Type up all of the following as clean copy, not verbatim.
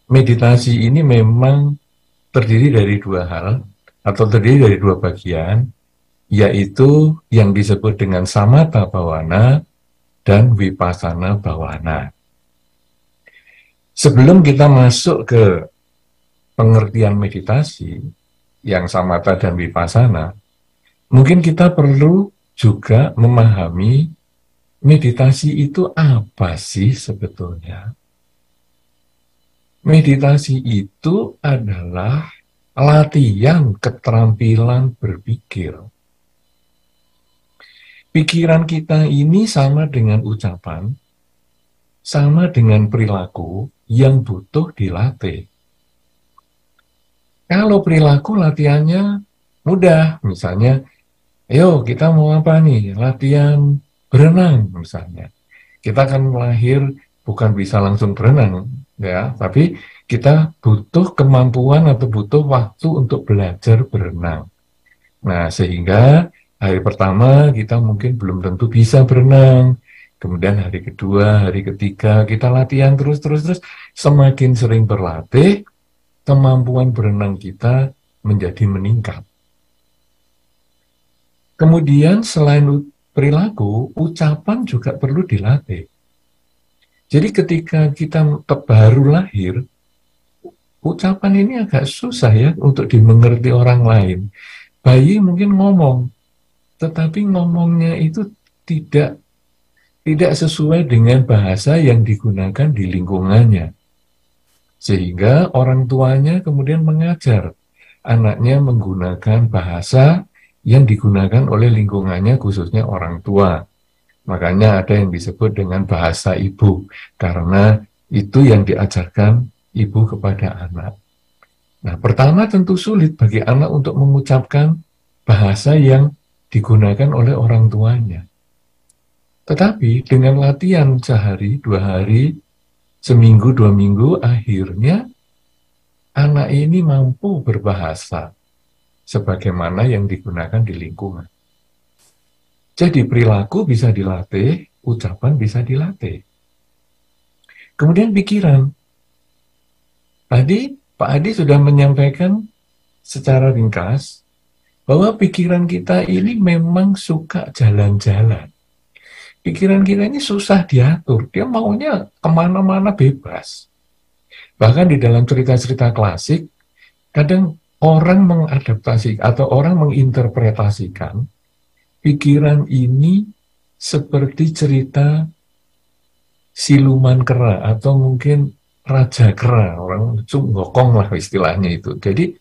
meditasi ini memang terdiri dari dua hal, atau terdiri dari dua bagian, yaitu yang disebut dengan samatha bhavana dan vipassana bhavana. Sebelum kita masuk ke pengertian meditasi yang samatha dan vipassana, mungkin kita perlu juga memahami meditasi itu apa sih sebetulnya. Meditasi itu adalah latihan keterampilan berpikir. Pikiran kita ini sama dengan ucapan, sama dengan perilaku yang butuh dilatih. Kalau perilaku latihannya mudah, misalnya, ayo kita mau apa nih? Latihan berenang misalnya. Kita kan lahir bukan bisa langsung berenang, ya, tapi kita butuh kemampuan atau butuh waktu untuk belajar berenang. Nah, sehingga hari pertama kita mungkin belum tentu bisa berenang. Kemudian hari kedua, hari ketiga kita latihan terus. Semakin sering berlatih, kemampuan berenang kita menjadi meningkat. Kemudian selain perilaku, ucapan juga perlu dilatih. Jadi ketika kita baru lahir, ucapan ini agak susah ya untuk dimengerti orang lain. Bayi mungkin ngomong, tetapi ngomongnya itu tidak sesuai dengan bahasa yang digunakan di lingkungannya. Sehingga orang tuanya kemudian mengajar anaknya menggunakan bahasa yang digunakan oleh lingkungannya, khususnya orang tua. Makanya ada yang disebut dengan bahasa ibu, karena itu yang diajarkan ibu kepada anak. Nah, pertama tentu sulit bagi anak untuk mengucapkan bahasa yang digunakan oleh orang tuanya. Tetapi dengan latihan sehari, 2 hari, seminggu, 2 minggu, akhirnya anak ini mampu berbahasa sebagaimana yang digunakan di lingkungan. Jadi perilaku bisa dilatih, ucapan bisa dilatih. Kemudian pikiran. Tadi Pak Adi sudah menyampaikan secara ringkas bahwa pikiran kita ini memang suka jalan-jalan. Pikiran kita ini susah diatur, dia maunya kemana-mana bebas. Bahkan di dalam cerita-cerita klasik, kadang orang mengadaptasi atau orang menginterpretasikan pikiran ini seperti cerita siluman kera atau mungkin raja kera, orang Sunggokong lah istilahnya itu. Jadi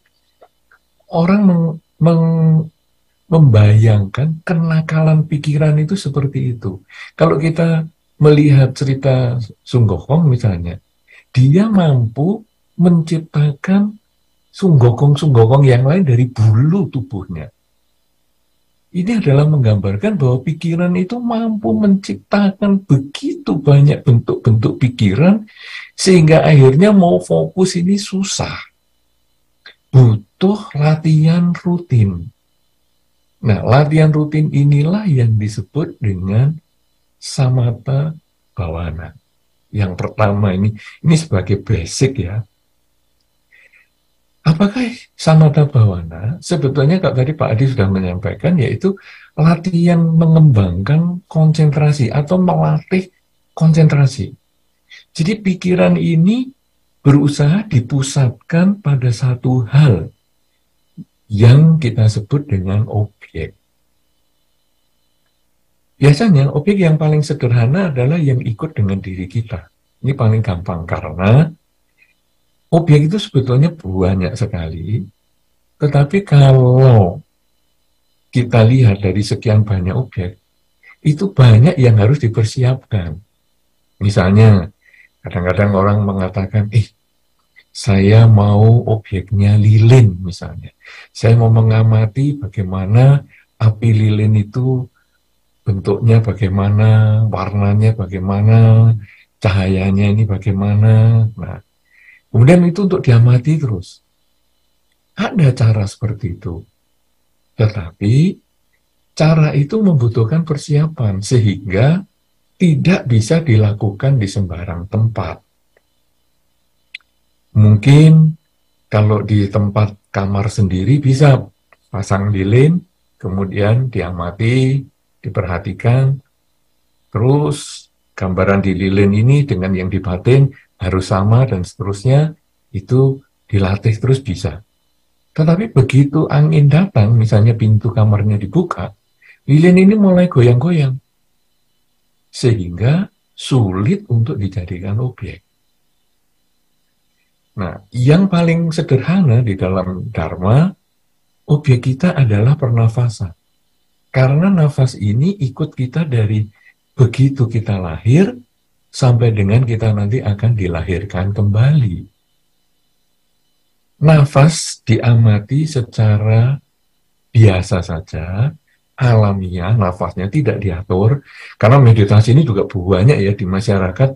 orang membayangkan kenakalan pikiran itu seperti itu. Kalau kita melihat cerita Sunggokong misalnya, dia mampu menciptakan sunggokong-sunggokong yang lain dari bulu tubuhnya. Ini adalah menggambarkan bahwa pikiran itu mampu menciptakan begitu banyak bentuk-bentuk pikiran, sehingga akhirnya mau fokus ini susah. Butuh latihan rutin. Nah, latihan rutin inilah yang disebut dengan samatha bhavana. Yang pertama ini sebagai basic ya. Apakah samatha bhavana? Sebetulnya kalau tadi Pak Adi sudah menyampaikan, yaitu latihan mengembangkan konsentrasi atau melatih konsentrasi. Jadi pikiran ini berusaha dipusatkan pada satu hal yang kita sebut dengan objek. Biasanya objek yang paling sederhana adalah yang ikut dengan diri kita. Ini paling gampang karena objek itu sebetulnya banyak sekali, tetapi kalau kita lihat dari sekian banyak objek, itu banyak yang harus dipersiapkan. Misalnya, kadang-kadang orang mengatakan, saya mau objeknya lilin misalnya. Saya mau mengamati bagaimana api lilin itu bentuknya bagaimana, warnanya bagaimana, cahayanya ini bagaimana. Nah, kemudian itu untuk diamati terus. Ada cara seperti itu. Tetapi cara itu membutuhkan persiapan sehingga tidak bisa dilakukan di sembarang tempat. Mungkin kalau di tempat kamar sendiri bisa pasang lilin, kemudian diamati, diperhatikan, terus gambaran di lilin ini dengan yang di batin harus sama dan seterusnya, itu dilatih terus bisa. Tetapi begitu angin datang, misalnya pintu kamarnya dibuka, lilin ini mulai goyang-goyang, sehingga sulit untuk dijadikan objek. Nah, yang paling sederhana di dalam Dharma, objek kita adalah pernafasan. Karena nafas ini ikut kita dari begitu kita lahir, sampai dengan kita nanti akan dilahirkan kembali. Nafas diamati secara biasa saja, alamiah, nafasnya tidak diatur, karena meditasi ini juga banyak ya di masyarakat,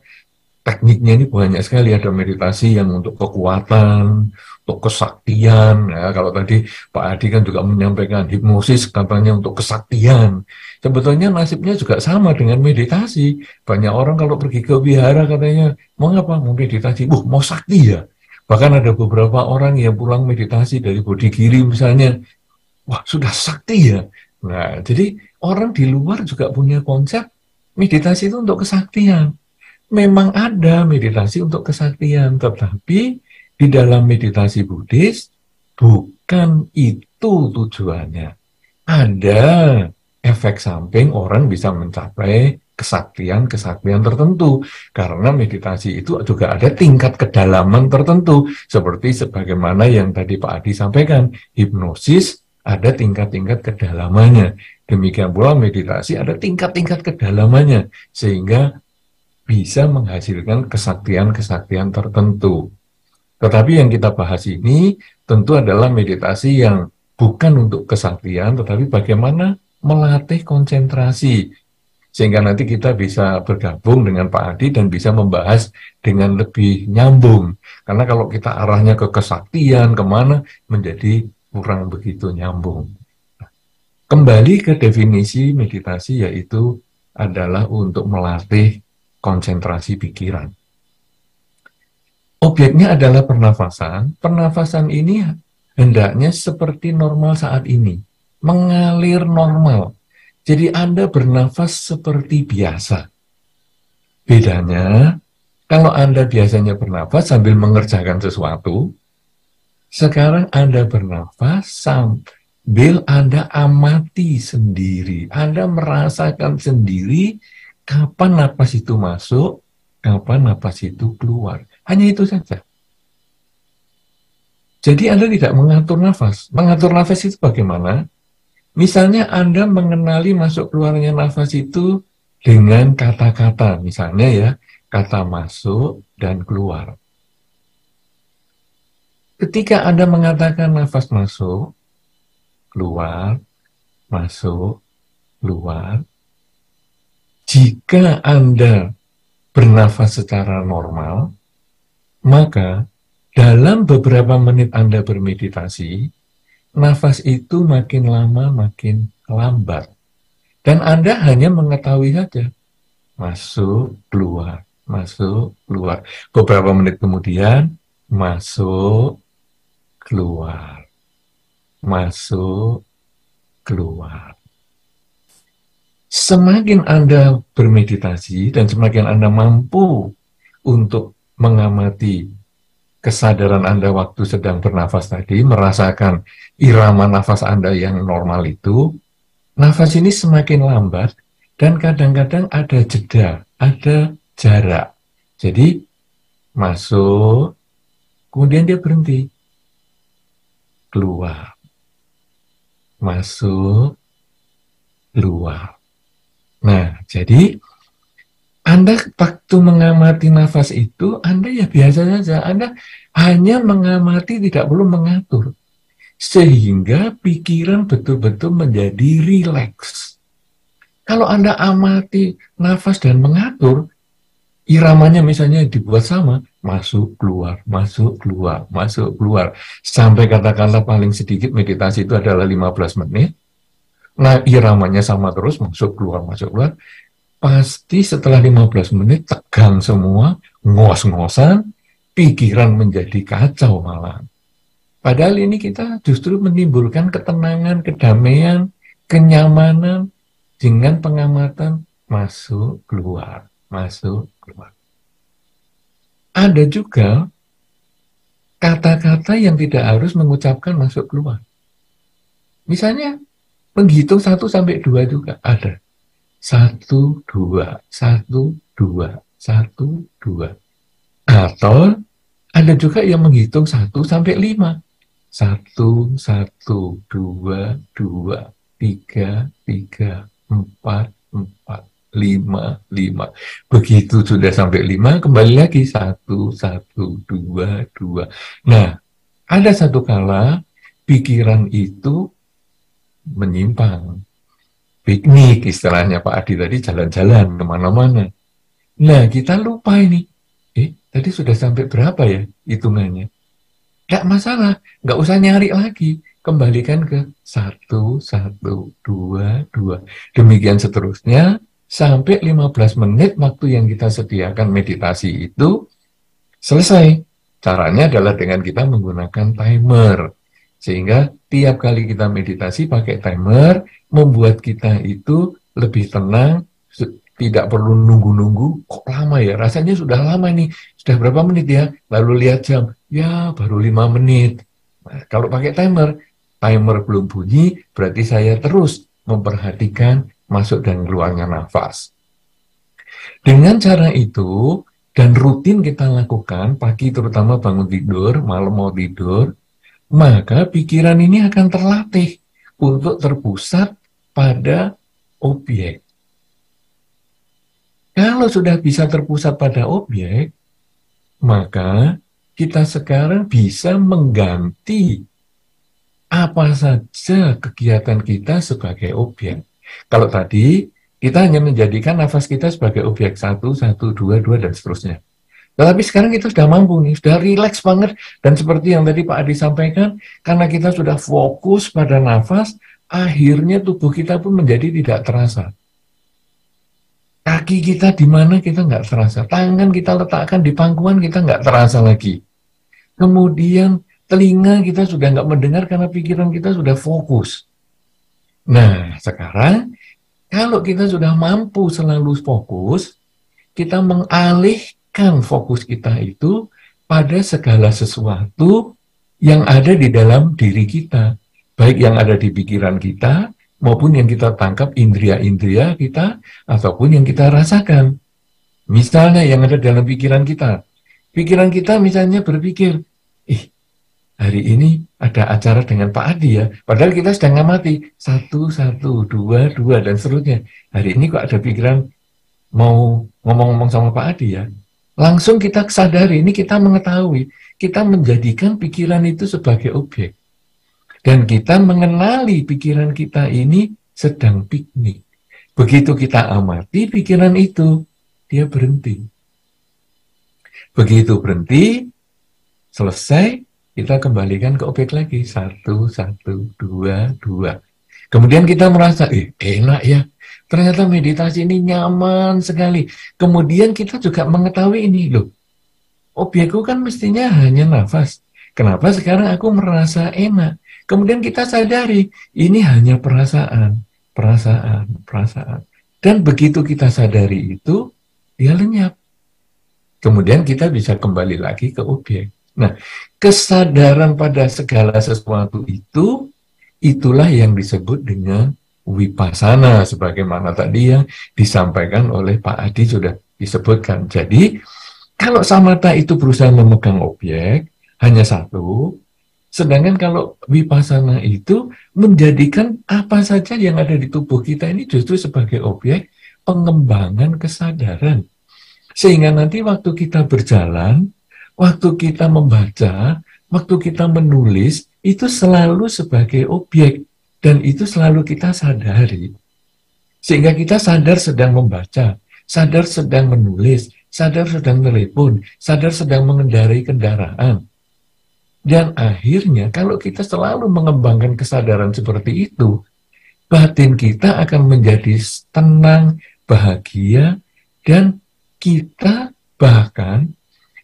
tekniknya ini banyak sekali, ada meditasi yang untuk kekuatan, untuk kesaktian, ya, kalau tadi Pak Adi kan juga menyampaikan hipnosis katanya untuk kesaktian, sebetulnya nasibnya juga sama dengan meditasi, banyak orang kalau pergi ke wihara katanya, mau apa? Mau meditasi, mau sakti ya? Bahkan ada beberapa orang yang pulang meditasi dari Bodhigiri misalnya, wah sudah sakti ya. Nah, jadi orang di luar juga punya konsep meditasi itu untuk kesaktian. Memang ada meditasi untuk kesaktian, tetapi di dalam meditasi Buddhis bukan itu tujuannya. Ada efek samping orang bisa mencapai kesaktian tertentu, karena meditasi itu juga ada tingkat kedalaman tertentu, seperti sebagaimana yang tadi Pak Adi sampaikan, hipnosis ada tingkat-tingkat kedalamannya, demikian pula meditasi ada tingkat-tingkat kedalamannya, sehingga bisa menghasilkan kesaktian tertentu. Tetapi yang kita bahas ini tentu adalah meditasi yang bukan untuk kesaktian, tetapi bagaimana melatih konsentrasi, sehingga nanti kita bisa bergabung dengan Pak Adi dan bisa membahas dengan lebih nyambung. Karena kalau kita arahnya ke kesaktian, kemana, menjadi kurang begitu nyambung. Kembali ke definisi meditasi, yaitu adalah untuk melatih konsentrasi pikiran. Objeknya adalah pernafasan. Pernafasan ini hendaknya seperti normal saat ini, mengalir normal. Jadi Anda bernafas seperti biasa. Bedanya, kalau Anda biasanya bernafas sambil mengerjakan sesuatu, sekarang Anda bernafas sambil Anda amati sendiri. Anda merasakan sendiri kapan napas itu masuk, kapan napas itu keluar. Hanya itu saja. Jadi Anda tidak mengatur nafas. Mengatur nafas itu bagaimana? Misalnya Anda mengenali masuk keluarnya nafas itu dengan kata-kata, misalnya ya, kata masuk dan keluar. Ketika Anda mengatakan nafas masuk, keluar, masuk, keluar, jika Anda bernafas secara normal, maka dalam beberapa menit Anda bermeditasi, nafas itu makin lama makin lambat. Dan Anda hanya mengetahui saja. Masuk, keluar, masuk, keluar. Beberapa menit kemudian, masuk, keluar. Masuk, keluar. Semakin Anda bermeditasi dan semakin Anda mampu untuk mengamati kesadaran Anda waktu sedang bernafas tadi, merasakan irama nafas Anda yang normal itu, nafas ini semakin lambat dan kadang-kadang ada jeda, ada jarak. Jadi masuk, kemudian dia berhenti, keluar, masuk, keluar. Nah, jadi Anda waktu mengamati nafas itu, Anda ya biasa saja. Anda hanya mengamati, tidak perlu mengatur. Sehingga pikiran betul-betul menjadi rileks. Kalau Anda amati nafas dan mengatur, iramanya misalnya dibuat sama, masuk, keluar, masuk, keluar, masuk, keluar. Sampai katakanlah paling sedikit meditasi itu adalah 15 menit. Nah, iramanya sama terus, masuk, keluar, masuk, keluar. Pasti setelah 15 menit tegang semua, ngos-ngosan, pikiran menjadi kacau malah. Padahal ini kita justru menimbulkan ketenangan, kedamaian, kenyamanan dengan pengamatan masuk, keluar, masuk, keluar. Ada juga kata-kata yang tidak harus mengucapkan masuk, keluar. Misalnya, menghitung 1 sampai 2 juga ada. 1, 2, 1, 2, 1, 2. Atau ada juga yang menghitung 1 sampai 5. 1, 1, 2, 2, 3, 3, 4, 4, 5, 5. Begitu sudah sampai 5, kembali lagi 1, 1, 2, 2. Nah, ada satu kala pikiran itu menyimpang. Piknik istilahnya Pak Adi tadi, jalan-jalan kemana-mana. Nah, kita lupa ini. Tadi sudah sampai berapa ya hitungannya? Nggak masalah, nggak usah nyari lagi. Kembalikan ke 1, 1, 2, 2. Demikian seterusnya, sampai 15 menit waktu yang kita sediakan meditasi itu selesai. Caranya adalah dengan kita menggunakan timer. Sehingga tiap kali kita meditasi pakai timer, membuat kita itu lebih tenang, tidak perlu nunggu-nunggu, kok lama ya, rasanya sudah lama nih, sudah berapa menit ya, lalu lihat jam, ya baru 5 menit. Nah, kalau pakai timer belum bunyi, berarti saya terus memperhatikan masuk dan keluarnya nafas. Dengan cara itu, dan rutin kita lakukan, pagi terutama bangun tidur, malam mau tidur, maka pikiran ini akan terlatih untuk terpusat pada objek. Kalau sudah bisa terpusat pada objek, maka kita sekarang bisa mengganti apa saja kegiatan kita sebagai objek. Kalau tadi kita hanya menjadikan nafas kita sebagai objek 1, 1, 2, 2, dan seterusnya. Tetapi sekarang kita sudah mampu nih, sudah rileks banget. Dan seperti yang tadi Pak Adi sampaikan, karena kita sudah fokus pada nafas, akhirnya tubuh kita pun menjadi tidak terasa. Kaki kita di mana kita nggak terasa. Tangan kita letakkan di pangkuan kita nggak terasa lagi. Kemudian telinga kita sudah nggak mendengar karena pikiran kita sudah fokus. Nah, sekarang kalau kita sudah mampu selalu fokus, kita mengalihkan fokus kita itu pada segala sesuatu yang ada di dalam diri kita. Baik yang ada di pikiran kita, maupun yang kita tangkap indria-indria kita, ataupun yang kita rasakan. Misalnya yang ada dalam pikiran kita. Pikiran kita misalnya berpikir, hari ini ada acara dengan Pak Adi ya, padahal kita sedang ngamati, 1, 1, 2, 2, dan seterusnya. Hari ini kok ada pikiran mau ngomong-ngomong sama Pak Adi ya. Langsung kita sadari, ini kita mengetahui, kita menjadikan pikiran itu sebagai objek. Dan kita mengenali pikiran kita ini sedang piknik. Begitu kita amati pikiran itu, dia berhenti. Begitu berhenti, selesai, kita kembalikan ke objek lagi. 1, 1, 2, 2. Kemudian kita merasa, enak ya. Ternyata meditasi ini nyaman sekali. Kemudian kita juga mengetahui ini, loh. Objekku kan mestinya hanya nafas. Kenapa sekarang aku merasa enak? Kemudian kita sadari, ini hanya perasaan. Dan begitu kita sadari itu, dia lenyap. Kemudian kita bisa kembali lagi ke objek. Nah, kesadaran pada segala sesuatu itu, itulah yang disebut dengan vipassana, sebagaimana tadi yang disampaikan oleh Pak Adi sudah disebutkan. Jadi, kalau samatha itu berusaha memegang objek, hanya satu, sedangkan kalau vipassana itu menjadikan apa saja yang ada di tubuh kita ini justru sebagai objek pengembangan kesadaran. Sehingga nanti waktu kita berjalan, waktu kita membaca, waktu kita menulis, itu selalu sebagai objek. Dan itu selalu kita sadari. Sehingga kita sadar sedang membaca, sadar sedang menulis, sadar sedang telepon, sadar sedang mengendarai kendaraan. Dan akhirnya kalau kita selalu mengembangkan kesadaran seperti itu, batin kita akan menjadi tenang, bahagia, dan kita bahkan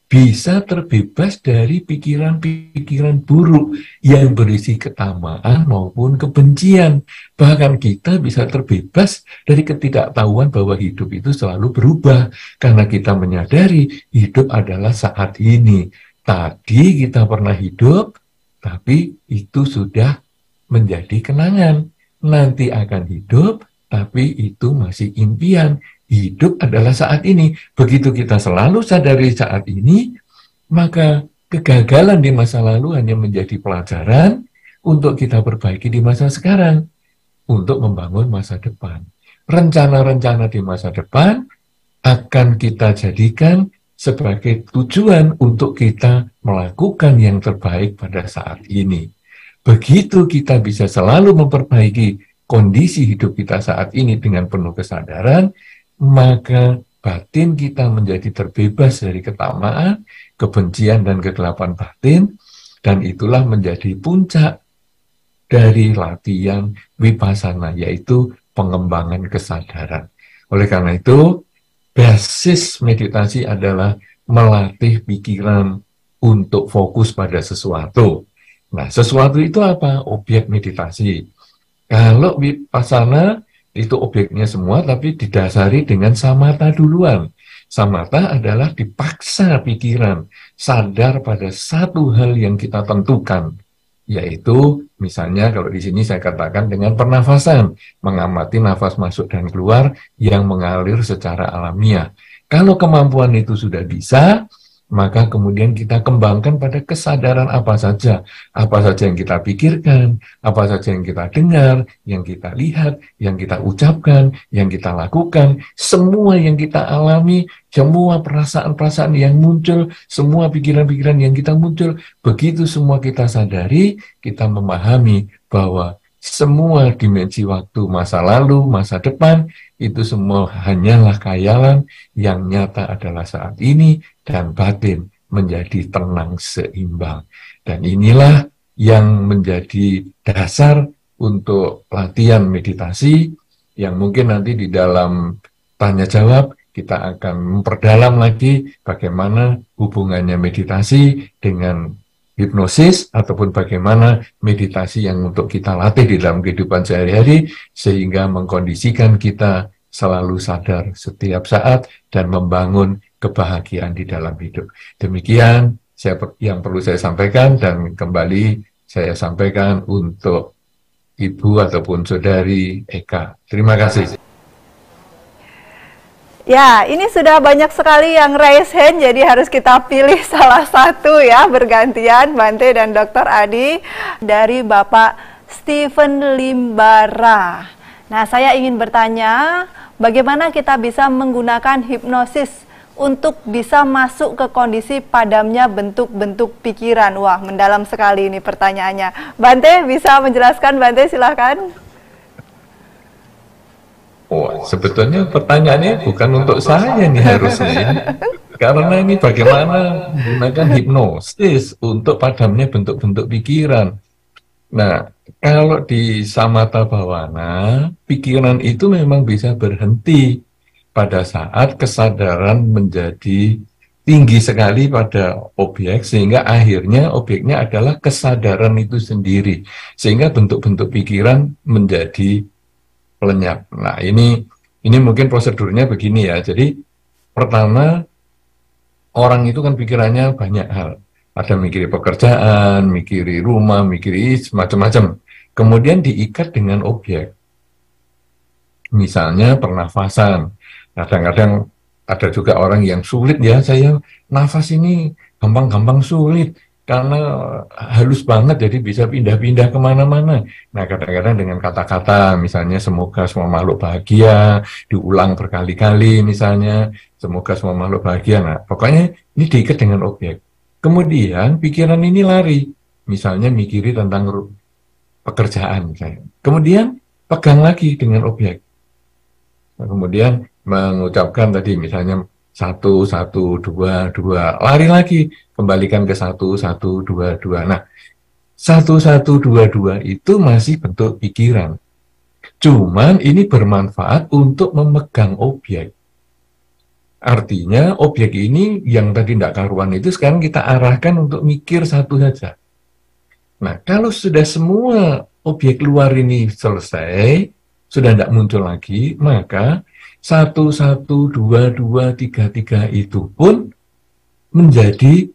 bisa terbebas dari pikiran-pikiran buruk yang berisi ketamaan maupun kebencian. Bahkan kita bisa terbebas dari ketidaktahuan bahwa hidup itu selalu berubah, karena kita menyadari hidup adalah saat ini. Tadi kita pernah hidup, tapi itu sudah menjadi kenangan. Nanti akan hidup, tapi itu masih impian. Hidup adalah saat ini. Begitu kita selalu sadari saat ini, maka kegagalan di masa lalu hanya menjadi pelajaran untuk kita perbaiki di masa sekarang, untuk membangun masa depan. Rencana-rencana di masa depan akan kita jadikan sebagai tujuan untuk kita melakukan yang terbaik pada saat ini. Begitu kita bisa selalu memperbaiki kondisi hidup kita saat ini dengan penuh kesadaran, maka batin kita menjadi terbebas dari ketamaan, kebencian, dan kegelapan batin, dan itulah menjadi puncak dari latihan vipassana, yaitu pengembangan kesadaran. Oleh karena itu, basis meditasi adalah melatih pikiran untuk fokus pada sesuatu. Nah, sesuatu itu apa? Objek meditasi. Kalau vipassana itu objeknya semua, tapi didasari dengan samatha duluan. Samatha adalah dipaksa pikiran sadar pada satu hal yang kita tentukan, yaitu misalnya kalau di sini saya katakan dengan pernafasan, mengamati nafas masuk dan keluar yang mengalir secara alamiah. Kalau kemampuan itu sudah bisa, maka kemudian kita kembangkan pada kesadaran apa saja yang kita pikirkan, apa saja yang kita dengar, yang kita lihat, yang kita ucapkan, yang kita lakukan, semua yang kita alami, semua perasaan-perasaan yang muncul, semua pikiran-pikiran yang kita muncul, begitu semua kita sadari, kita memahami bahwa semua dimensi waktu masa lalu, masa depan, itu semua hanyalah khayalan, yang nyata adalah saat ini, dan batin menjadi tenang seimbang. Dan inilah yang menjadi dasar untuk latihan meditasi, yang mungkin nanti di dalam tanya jawab kita akan memperdalam lagi bagaimana hubungannya meditasi dengan hipnosis, ataupun bagaimana meditasi yang untuk kita latih di dalam kehidupan sehari-hari, sehingga mengkondisikan kita selalu sadar setiap saat dan membangun kebahagiaan di dalam hidup. Demikian yang perlu saya sampaikan, dan kembali saya sampaikan untuk Ibu ataupun Saudari Eka. Terima kasih. Ya, ini sudah banyak sekali yang raise hand, jadi harus kita pilih salah satu ya, bergantian, Bante dan Dr. Adi. Dari Bapak Stephen Limbara. Nah, saya ingin bertanya, bagaimana kita bisa menggunakan hipnosis untuk bisa masuk ke kondisi padamnya bentuk-bentuk pikiran? Wah, mendalam sekali ini pertanyaannya. Bante, bisa menjelaskan, Bante, silahkan. Oh, sebetulnya pertanyaannya bukan untuk saya nih harusnya. Karena ini bagaimana menggunakan hipnosis untuk padamnya bentuk-bentuk pikiran. Nah, kalau di samatha bhavana, pikiran itu memang bisa berhenti pada saat kesadaran menjadi tinggi sekali pada objek, sehingga akhirnya objeknya adalah kesadaran itu sendiri. Sehingga bentuk-bentuk pikiran menjadi lenyap. Nah, ini mungkin prosedurnya begini ya. Jadi, pertama, orang itu kan pikirannya banyak hal. Ada mikiri pekerjaan, mikiri rumah, mikiri macam-macam. Kemudian diikat dengan objek. Misalnya pernafasan. Kadang-kadang ada juga orang yang sulit ya, saya nafas ini gampang-gampang sulit. Karena halus banget, jadi bisa pindah-pindah kemana-mana. Nah, kadang-kadang dengan kata-kata, misalnya semoga semua makhluk bahagia, diulang berkali-kali misalnya, semoga semua makhluk bahagia. Nah, pokoknya ini diikat dengan objek. Kemudian pikiran ini lari, misalnya mikiri tentang pekerjaan misalnya. Kemudian pegang lagi dengan objek. Nah, kemudian mengucapkan tadi misalnya 1, 1, 2, 2, lari lagi, kembalikan ke 1, 1, 2, 2. Nah, 1, 1, 2, 2 itu masih bentuk pikiran. Cuman ini bermanfaat untuk memegang objek. Artinya objek ini yang tadi tidak karuan itu sekarang kita arahkan untuk mikir satu saja. Nah, kalau sudah semua objek luar ini selesai, sudah tidak muncul lagi, maka 1, 1, 2, 2, 3, 3 itu pun menjadi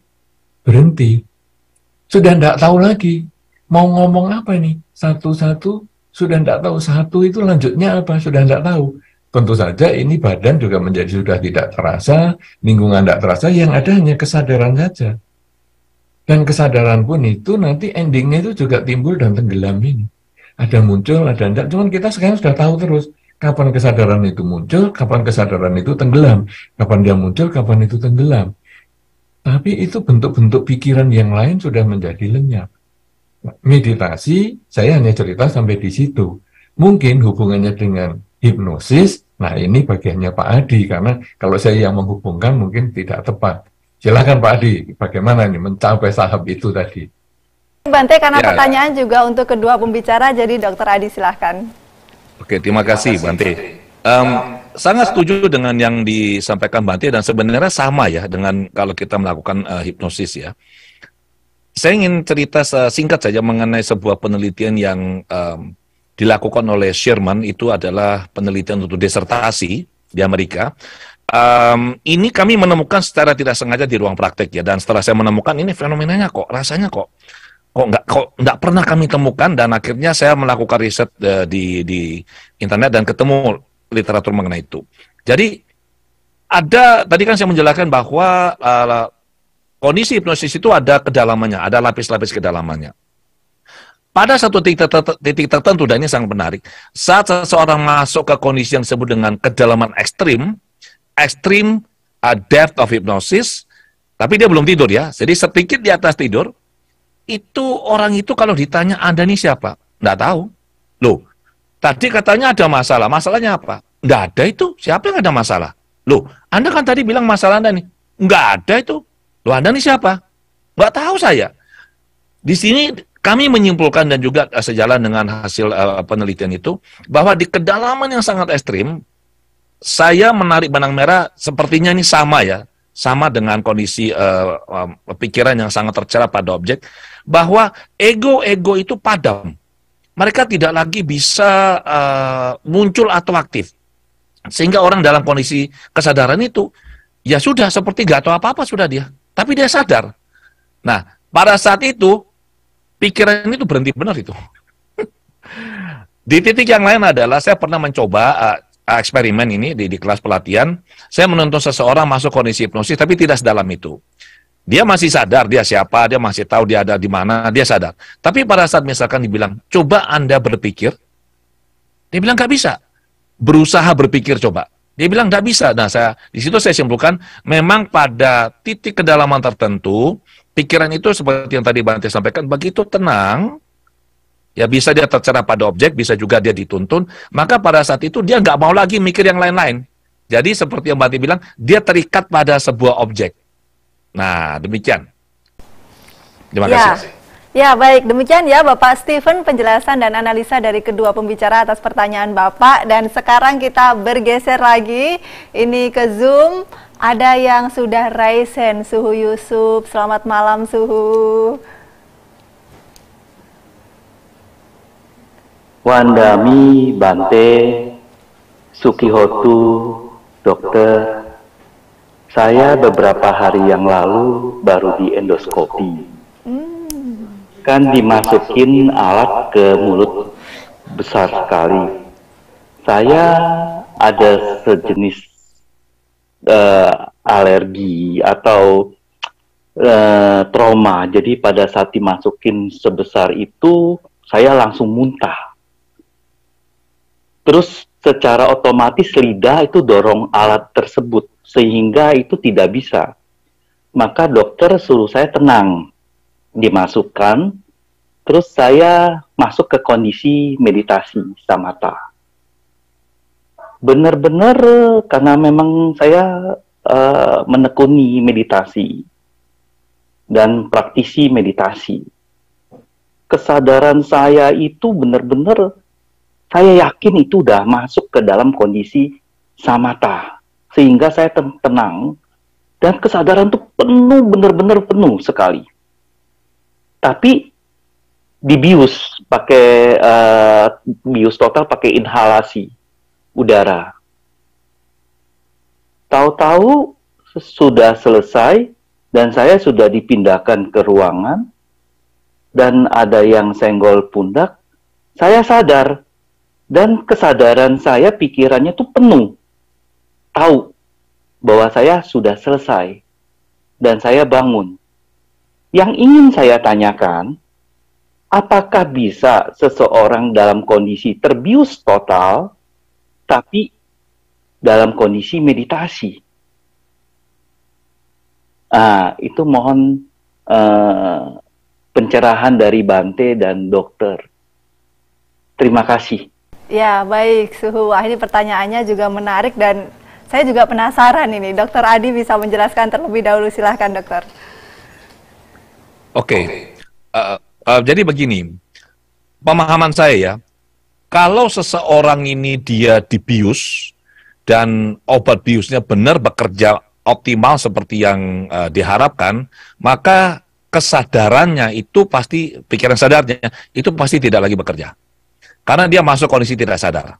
berhenti. Sudah tidak tahu lagi mau ngomong apa nih. 1, 1 sudah tidak tahu. 1 itu lanjutnya apa, sudah tidak tahu. Tentu saja ini badan juga menjadi sudah tidak terasa, lingkungan tidak terasa, yang ada hanya kesadaran saja. Dan kesadaran pun itu nanti endingnya itu juga timbul dan tenggelam ini. Ada muncul, ada tidak. Cuman kita sekarang sudah tahu terus kapan kesadaran itu muncul, kapan kesadaran itu tenggelam, kapan dia muncul, kapan itu tenggelam. Tapi itu bentuk-bentuk pikiran yang lain sudah menjadi lenyap. Meditasi, saya hanya cerita sampai di situ. Mungkin hubungannya dengan hipnosis, nah ini bagiannya Pak Adi, karena kalau saya yang menghubungkan mungkin tidak tepat. Silakan Pak Adi, bagaimana ini mencapai tahap itu tadi? Bante, karena pertanyaan juga untuk kedua pembicara, jadi Dokter Adi silahkan. Oke, terima kasih Bante. Sangat setuju dengan yang disampaikan Bante dan sebenarnya sama ya dengan kalau kita melakukan hipnosis ya. Saya ingin cerita singkat saja mengenai sebuah penelitian yang dilakukan oleh Sherman, itu adalah penelitian untuk disertasi di Amerika. Ini kami menemukan secara tidak sengaja di ruang praktek ya, dan setelah saya menemukan ini fenomenanya rasanya kok nggak pernah kami temukan, dan akhirnya saya melakukan riset di internet dan ketemu literatur mengenai itu. Jadi tadi kan saya menjelaskan bahwa kondisi hipnosis itu ada kedalamannya, ada lapis-lapis kedalamannya. Pada satu titik tertentu, dan ini sangat menarik, saat seseorang masuk ke kondisi yang disebut dengan kedalaman ekstrim depth of hypnosis, tapi dia belum tidur ya, jadi sedikit di atas tidur, itu orang itu kalau ditanya, Anda ini siapa? Nggak tahu. Loh, tadi katanya ada masalah, masalahnya apa? Nggak ada itu, siapa yang ada masalah? Loh, Anda kan tadi bilang masalah Anda nih. Nggak ada itu. Loh, Anda ini siapa? Nggak tahu saya. Di sini kami menyimpulkan dan juga sejalan dengan hasil penelitian itu, bahwa di kedalaman yang sangat ekstrim, saya menarik benang merah sepertinya ini sama ya, sama dengan kondisi pikiran yang sangat tercerah pada objek, bahwa ego-ego itu padam. Mereka tidak lagi bisa muncul atau aktif. Sehingga orang dalam kondisi kesadaran itu, ya sudah seperti nggak tahu apa-apa sudah dia. Tapi dia sadar. Nah, pada saat itu, pikiran itu berhenti benar itu. Di titik yang lain adalah saya pernah mencoba eksperimen ini di kelas pelatihan. Saya menuntun seseorang masuk kondisi hipnosis, tapi tidak sedalam itu. Dia masih sadar dia siapa, dia masih tahu dia ada di mana, dia sadar. Tapi pada saat misalkan dibilang, coba Anda berpikir, dia bilang nggak bisa. Berusaha berpikir coba. Dia bilang nggak bisa. Nah, di situ saya simpulkan, memang pada titik kedalaman tertentu, pikiran itu seperti yang tadi Bante sampaikan, begitu tenang, ya bisa dia tercerah pada objek, bisa juga dia dituntun, maka pada saat itu dia nggak mau lagi mikir yang lain-lain. Jadi seperti yang Bante bilang, dia terikat pada sebuah objek. Nah, demikian. Terima kasih. Ya, baik. Demikian ya Bapak Stephen penjelasan dan analisa dari kedua pembicara atas pertanyaan Bapak. Dan sekarang kita bergeser lagi, ini ke Zoom. Ada yang sudah raise hand, Suhu Yusuf. Selamat malam, Suhu. Wandami, Bante, Sukihotu, Dokter. Saya beberapa hari yang lalu baru di endoskopi. Kan dimasukin alat ke mulut besar sekali. Saya ada sejenis alergi atau trauma. Jadi pada saat dimasukin sebesar itu, saya langsung muntah. Terus secara otomatis lidah itu dorong alat tersebut, sehingga itu tidak bisa. Maka dokter suruh saya tenang, dimasukkan, terus saya masuk ke kondisi meditasi samatha. Benar-benar karena memang saya menekuni meditasi dan praktisi meditasi. Kesadaran saya itu benar-benar, saya yakin itu udah masuk ke dalam kondisi samatha, sehingga saya tenang dan kesadaran tuh penuh, benar-benar penuh sekali. Tapi dibius pakai bius total, pakai inhalasi udara. Tahu-tahu sudah selesai dan saya sudah dipindahkan ke ruangan dan ada yang senggol pundak, saya sadar dan kesadaran saya, pikirannya tuh penuh, tahu bahwa saya sudah selesai dan saya bangun. Yang ingin saya tanyakan, apakah bisa seseorang dalam kondisi terbius total, tapi dalam kondisi meditasi? Itu mohon pencerahan dari Bante dan dokter. Terima kasih. Ya, baik, Suhu. Wah, ini pertanyaannya juga menarik dan saya juga penasaran ini. Dokter Adi bisa menjelaskan terlebih dahulu, silahkan dokter. Oke. Jadi begini, pemahaman saya ya, kalau seseorang ini dia dibius dan obat biusnya benar bekerja optimal seperti yang diharapkan, maka kesadarannya itu pasti, pikiran sadarnya itu pasti tidak lagi bekerja. Karena dia masuk kondisi tidak sadar.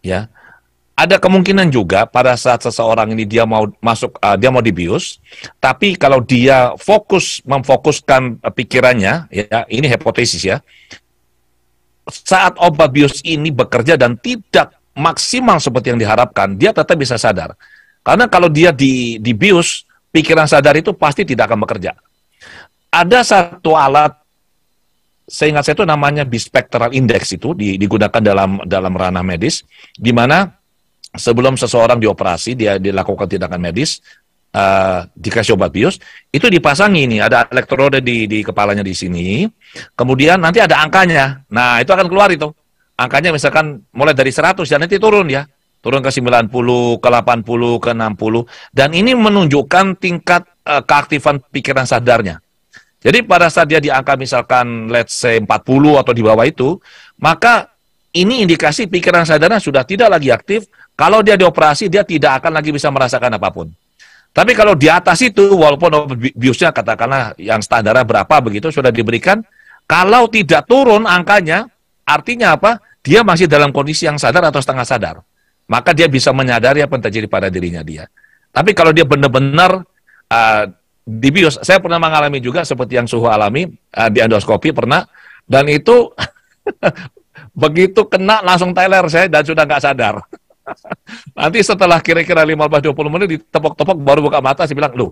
Ya. Ada kemungkinan juga pada saat seseorang ini dia mau masuk, dia mau dibius, tapi kalau dia memfokuskan pikirannya, ya ini hipotesis ya, saat obat bius ini bekerja dan tidak maksimal seperti yang diharapkan, dia tetap bisa sadar. Karena kalau dia dibius, pikiran sadar itu pasti tidak akan bekerja. Ada satu alat, saya ingat saya itu namanya bispectral index, itu digunakan dalam ranah medis, di mana sebelum seseorang dioperasi, dia dilakukan tindakan medis, dikasih obat bius, itu dipasangi ini, ada elektroda di kepalanya di sini, kemudian nanti ada angkanya, nah itu akan keluar itu, angkanya misalkan mulai dari 100, dan nanti turun ya, turun ke 90, ke 80, ke 60, dan ini menunjukkan tingkat keaktifan pikiran sadarnya. Jadi pada saat dia di angka misalkan let's say 40 atau di bawah itu, maka ini indikasi pikiran sadarnya sudah tidak lagi aktif. Kalau dia dioperasi, dia tidak akan lagi bisa merasakan apapun. Tapi kalau di atas itu, walaupun biusnya katakanlah yang standarnya berapa begitu sudah diberikan, kalau tidak turun angkanya, artinya apa? Dia masih dalam kondisi yang sadar atau setengah sadar. Maka dia bisa menyadari apa yang terjadi pada dirinya dia. Tapi kalau dia benar-benar dibius, saya pernah mengalami juga seperti yang Suhu alami, di endoskopi pernah, dan itu begitu kena langsung teler saya dan sudah nggak sadar. Nanti setelah kira-kira 15-20 menit ditepok-tepok baru buka mata, saya bilang, loh,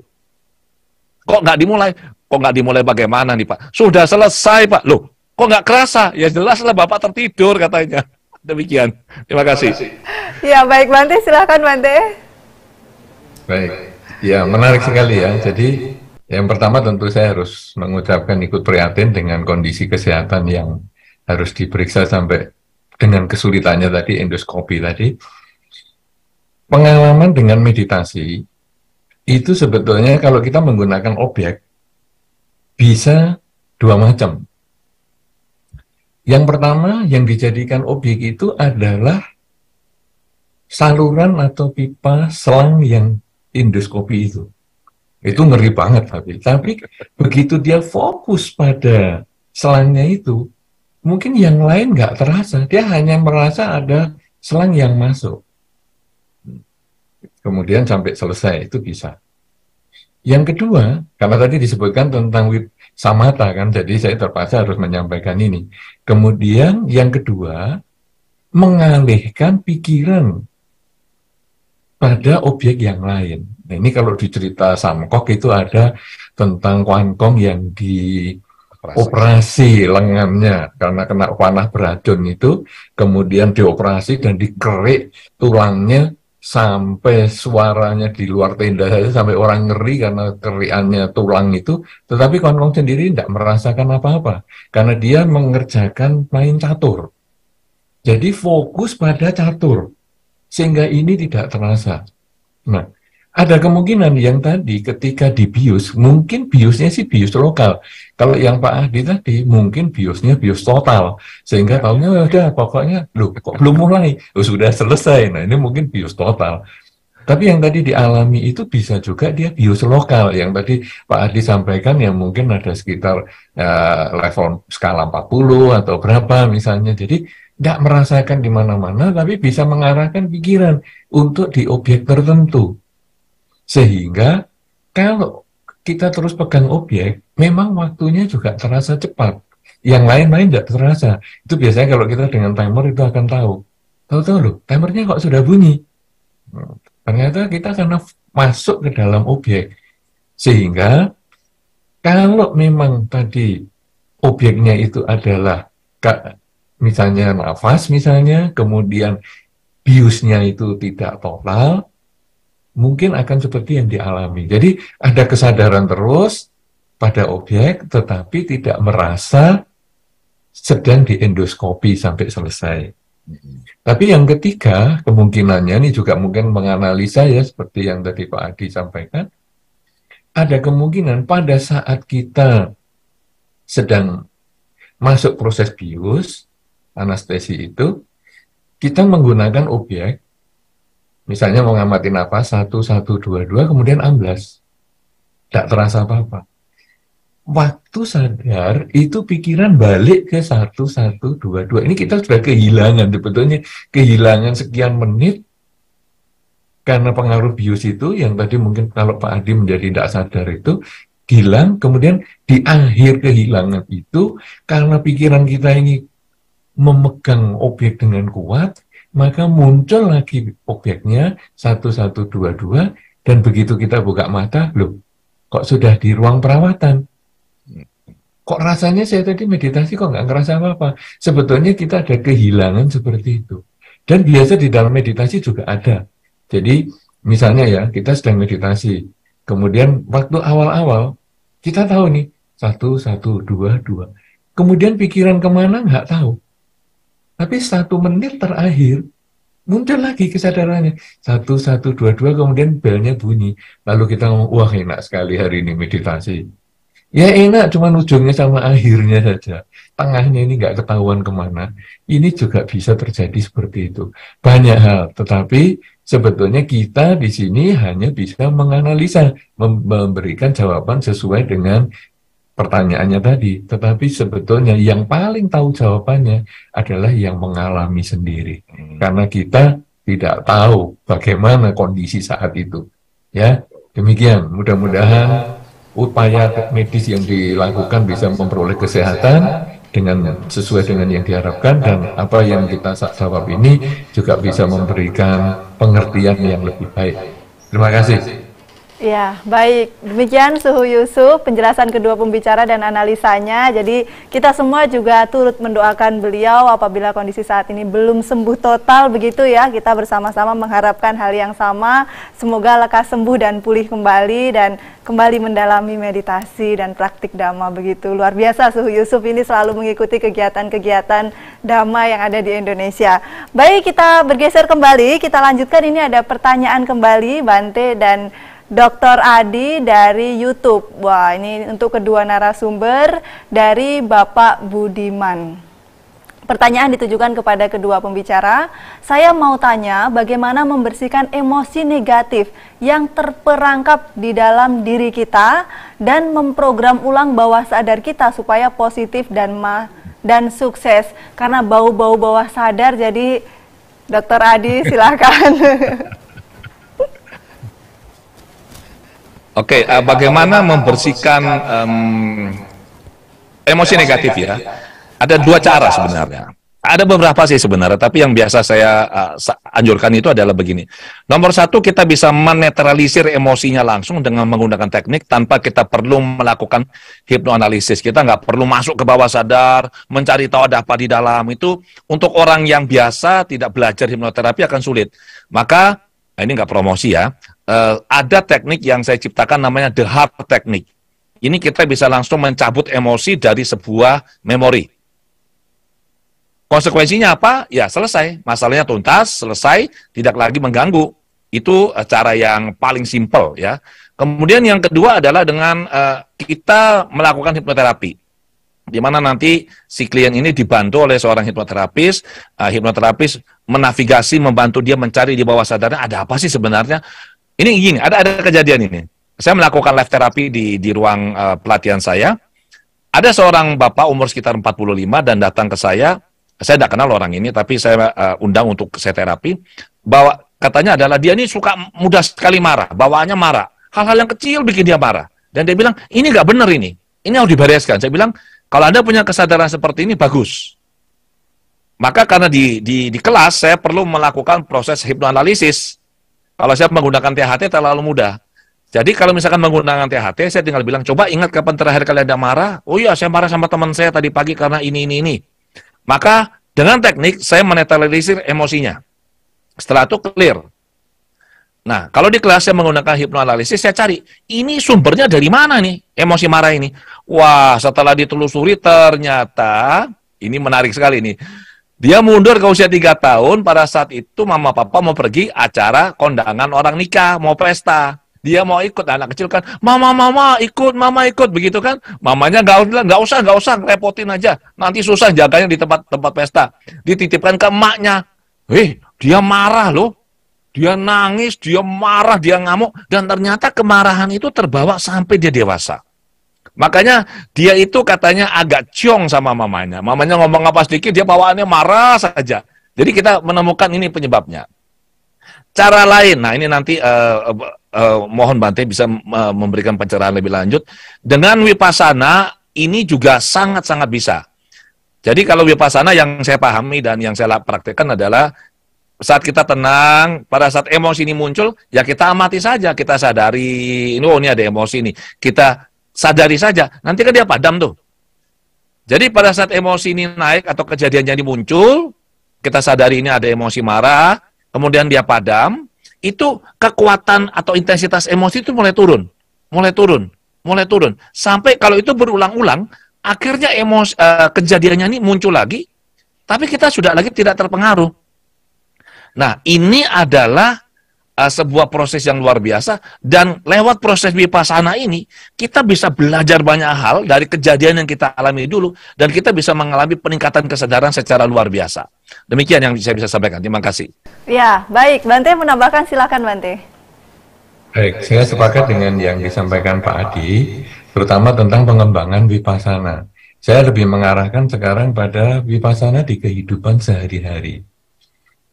kok nggak dimulai? Kok nggak dimulai bagaimana nih Pak? Sudah selesai Pak. Loh, kok nggak kerasa? Ya jelaslah Bapak tertidur katanya. Demikian. Terima kasih. Ya, baik Bante, silakan Bante. Baik. Ya, menarik sekali ya. Jadi, yang pertama tentu saya harus mengucapkan ikut prihatin dengan kondisi kesehatan yang harus diperiksa sampai dengan kesulitannya tadi, endoskopi tadi. Pengalaman dengan meditasi, itu sebetulnya kalau kita menggunakan objek, bisa dua macam. Yang pertama, yang dijadikan objek itu adalah saluran atau pipa selang yang endoskopi itu. Itu ngeri banget, tapi begitu dia fokus pada selangnya itu, mungkin yang lain nggak terasa, dia hanya merasa ada selang yang masuk. Kemudian sampai selesai, itu bisa. Yang kedua, karena tadi disebutkan tentang samatha kan, jadi saya terpaksa harus menyampaikan ini. Kemudian yang kedua, mengalihkan pikiran pada objek yang lain. Nah, ini kalau dicerita Samkok itu ada tentang Kwankong yang dioperasi lengannya karena kena panah beracun itu, kemudian dioperasi dan dikerik tulangnya sampai suaranya di luar tenda saja, sampai orang ngeri karena keriannya tulang itu, tetapi Kwankong sendiri tidak merasakan apa-apa karena dia mengerjakan main catur. Jadi fokus pada catur sehingga ini tidak terasa. Nah, ada kemungkinan yang tadi ketika dibius, mungkin biusnya sih bius lokal. Kalau yang Pak Adi tadi, mungkin biusnya bius total. Sehingga tahunya udah pokoknya, loh kok belum mulai? Oh, sudah selesai. Nah, ini mungkin bius total. Tapi yang tadi dialami itu bisa juga dia bius lokal, yang tadi Pak Adi sampaikan, yang mungkin ada sekitar level skala 40 atau berapa misalnya. Jadi nggak merasakan di mana-mana, tapi bisa mengarahkan pikiran untuk di objek tertentu. Sehingga kalau kita terus pegang objek, memang waktunya juga terasa cepat. Yang lain-lain tidak terasa. Itu biasanya kalau kita dengan timer itu akan tahu. Tahu-tahu loh, timernya kok sudah bunyi. Ternyata kita karena masuk ke dalam objek. Sehingga kalau memang tadi objeknya itu adalah misalnya nafas misalnya, kemudian biusnya itu tidak total, mungkin akan seperti yang dialami. Jadi ada kesadaran terus pada objek, tetapi tidak merasa sedang diendoskopi sampai selesai. Tapi yang ketiga, kemungkinannya ini juga mungkin menganalisa ya, seperti yang tadi Pak Adi sampaikan, ada kemungkinan pada saat kita sedang masuk proses bius, anestesi itu, kita menggunakan objek, misalnya mau ngamati nafas, 1, 1, 2, 2, kemudian amblas. Tidak terasa apa-apa. Waktu sadar, itu pikiran balik ke 1, 1, 2, 2. Ini kita sudah kehilangan, sebetulnya kehilangan sekian menit, karena pengaruh bius itu, yang tadi mungkin kalau Pak Adi menjadi tidak sadar itu, hilang, kemudian di akhir kehilangan itu, karena pikiran kita ini memegang objek dengan kuat, maka muncul lagi objeknya 1, 1, 2, 2, dan begitu kita buka mata, loh, kok sudah di ruang perawatan? Kok rasanya saya tadi meditasi kok nggak ngerasa apa-apa? Sebetulnya kita ada kehilangan seperti itu. Dan biasa di dalam meditasi juga ada. Jadi misalnya ya, kita sedang meditasi, kemudian waktu awal-awal, kita tahu nih, 1, 1, 2, 2. Kemudian pikiran kemana nggak tahu. Tapi 1 menit terakhir, muncul lagi kesadarannya. 1, 1, 2, 2, kemudian belnya bunyi. Lalu kita ngomong, wah enak sekali hari ini meditasi. Ya enak, cuma ujungnya sama akhirnya saja. Tengahnya ini nggak ketahuan kemana. Ini juga bisa terjadi seperti itu. Banyak hal, tetapi sebetulnya kita di sini hanya bisa menganalisa, memberikan jawaban sesuai dengan pertanyaannya tadi. Tetapi sebetulnya yang paling tahu jawabannya adalah yang mengalami sendiri. Karena kita tidak tahu bagaimana kondisi saat itu. Ya, demikian. Mudah-mudahan upaya medis yang dilakukan bisa memperoleh kesehatan dengan sesuai dengan yang diharapkan, dan apa yang kita jawab ini juga bisa memberikan pengertian yang lebih baik. Terima kasih. Ya, baik. Demikian Suhu Yusuf, penjelasan kedua pembicara dan analisanya. Jadi kita semua juga turut mendoakan beliau apabila kondisi saat ini belum sembuh total, begitu ya. Kita bersama-sama mengharapkan hal yang sama. Semoga lekas sembuh dan pulih kembali, dan kembali mendalami meditasi dan praktik Dhamma, begitu. Luar biasa Suhu Yusuf ini selalu mengikuti kegiatan-kegiatan Dhamma yang ada di Indonesia. Baik, kita bergeser kembali. Kita lanjutkan, ini ada pertanyaan kembali Bante dan Dr. Adi dari YouTube. Wah, ini untuk kedua narasumber dari Bapak Budiman. Pertanyaan ditujukan kepada kedua pembicara. Saya mau tanya bagaimana membersihkan emosi negatif yang terperangkap di dalam diri kita dan memprogram ulang bawah sadar kita supaya positif dan sukses. Karena bau-bau bawah sadar, jadi Dr. Adi silakan. Oke, bagaimana membersihkan emosi negatif ya? Ada 2 cara sebenarnya. Ada beberapa sih sebenarnya, tapi yang biasa saya anjurkan itu adalah begini. Nomor 1, kita bisa menetralisir emosinya langsung dengan menggunakan teknik tanpa kita perlu melakukan hipnoanalisis. Kita nggak perlu masuk ke bawah sadar, mencari tahu ada apa di dalam. Itu untuk orang yang biasa tidak belajar hipnoterapi akan sulit. Maka, ini nggak promosi ya, ada teknik yang saya ciptakan namanya The Heart Technique. Ini kita bisa langsung mencabut emosi dari sebuah memori. Konsekuensinya apa? Ya selesai, masalahnya tuntas, selesai, tidak lagi mengganggu. Itu cara yang paling simpel ya. Kemudian yang kedua adalah dengan kita melakukan hipnoterapi. di mana nanti si klien ini dibantu oleh seorang hipnoterapis, hipnoterapis menavigasi, membantu dia mencari di bawah sadarnya ada apa sih sebenarnya. Ini gini, ada kejadian ini. Saya melakukan live terapi di ruang pelatihan saya. Ada seorang bapak umur sekitar 45 dan datang ke saya tidak kenal orang ini, tapi saya undang untuk saya terapi, bahwa katanya adalah dia ini suka mudah sekali marah, bawaannya marah. Hal-hal yang kecil bikin dia marah. Dan dia bilang, ini nggak benar ini harus dibereskan. Saya bilang, kalau Anda punya kesadaran seperti ini, bagus. Maka karena di kelas, saya perlu melakukan proses hipnoanalisis. Kalau saya menggunakan THT terlalu mudah. Jadi kalau misalkan menggunakan THT, saya tinggal bilang, coba ingat kapan terakhir kali Anda marah? Oh iya, saya marah sama teman saya tadi pagi karena ini. Maka dengan teknik, saya menetralisir emosinya. Setelah itu clear. Nah, kalau di kelas saya menggunakan hipnoanalisis, saya cari, ini sumbernya dari mana nih, emosi marah ini? Wah, setelah ditelusuri, ternyata, ini menarik sekali nih, dia mundur ke usia 3 tahun, pada saat itu mama papa mau pergi acara kondangan orang nikah, mau pesta. Dia mau ikut, anak kecil kan, mama ikut, begitu kan? Mamanya nggak usah, repotin aja, nanti susah jaganya di tempat pesta. Dititipkan ke emaknya, dia marah loh. Dia nangis, dia marah, dia ngamuk, dan ternyata kemarahan itu terbawa sampai dia dewasa. Makanya dia itu katanya agak ciong sama mamanya. Mamanya ngomong apa sedikit, dia bawaannya marah saja. Jadi kita menemukan ini penyebabnya. Cara lain, nah ini nanti mohon Bante bisa memberikan pencerahan lebih lanjut. Dengan Vipassana, ini juga sangat-sangat bisa. Jadi kalau Vipassana yang saya pahami dan yang saya praktekkan adalah saat kita tenang, pada saat emosi ini muncul, ya kita amati saja, kita sadari, ini ada emosi ini, kita sadari saja, nanti kan dia padam tuh. Jadi pada saat emosi ini naik atau kejadiannya ini muncul, kita sadari ini ada emosi marah, kemudian dia padam, itu kekuatan atau intensitas emosi itu mulai turun, sampai kalau itu berulang-ulang, akhirnya kejadiannya ini muncul lagi, tapi kita sudah lagi tidak terpengaruh. Nah, ini adalah sebuah proses yang luar biasa, dan lewat proses Vipassana ini, kita bisa belajar banyak hal dari kejadian yang kita alami dulu, dan kita bisa mengalami peningkatan kesadaran secara luar biasa. Demikian yang saya bisa sampaikan. Terima kasih. Ya, baik. Bante menambahkan, silakan Bante. Baik, saya sepakat dengan yang disampaikan Pak Adi, terutama tentang pengembangan Vipassana. Saya lebih mengarahkan sekarang pada Vipassana di kehidupan sehari-hari.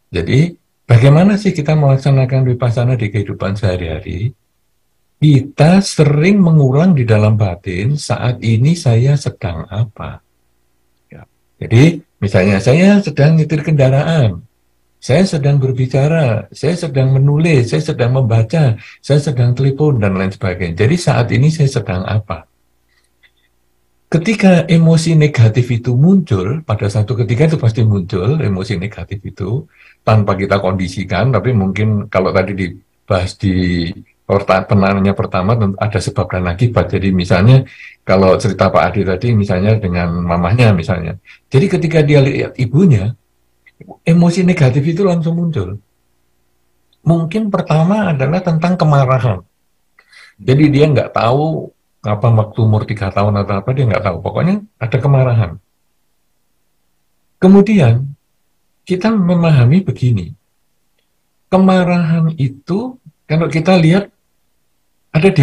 Jadi, bagaimana sih kita melaksanakan Vipassana di kehidupan sehari-hari? Kita sering mengulang di dalam batin, saat ini saya sedang apa? Ya. Jadi, misalnya saya sedang nyetir kendaraan, saya sedang berbicara, saya sedang menulis, saya sedang membaca, saya sedang telepon, dan lain sebagainya. Jadi, saat ini saya sedang apa? Ketika emosi negatif itu muncul, pada satu ketika itu pasti muncul emosi negatif itu, tanpa kita kondisikan, tapi mungkin kalau tadi dibahas di penanganannya pertama, ada sebab dan akibat. Jadi misalnya, kalau cerita Pak Adi tadi, misalnya dengan mamahnya misalnya. Jadi ketika dia lihat ibunya, emosi negatif itu langsung muncul. Mungkin pertama adalah tentang kemarahan. Jadi dia nggak tahu, apa waktu umur 3 tahun atau apa, dia nggak tahu. Pokoknya ada kemarahan. Kemudian, kita memahami begini. Kemarahan itu, kalau kita lihat, ada 3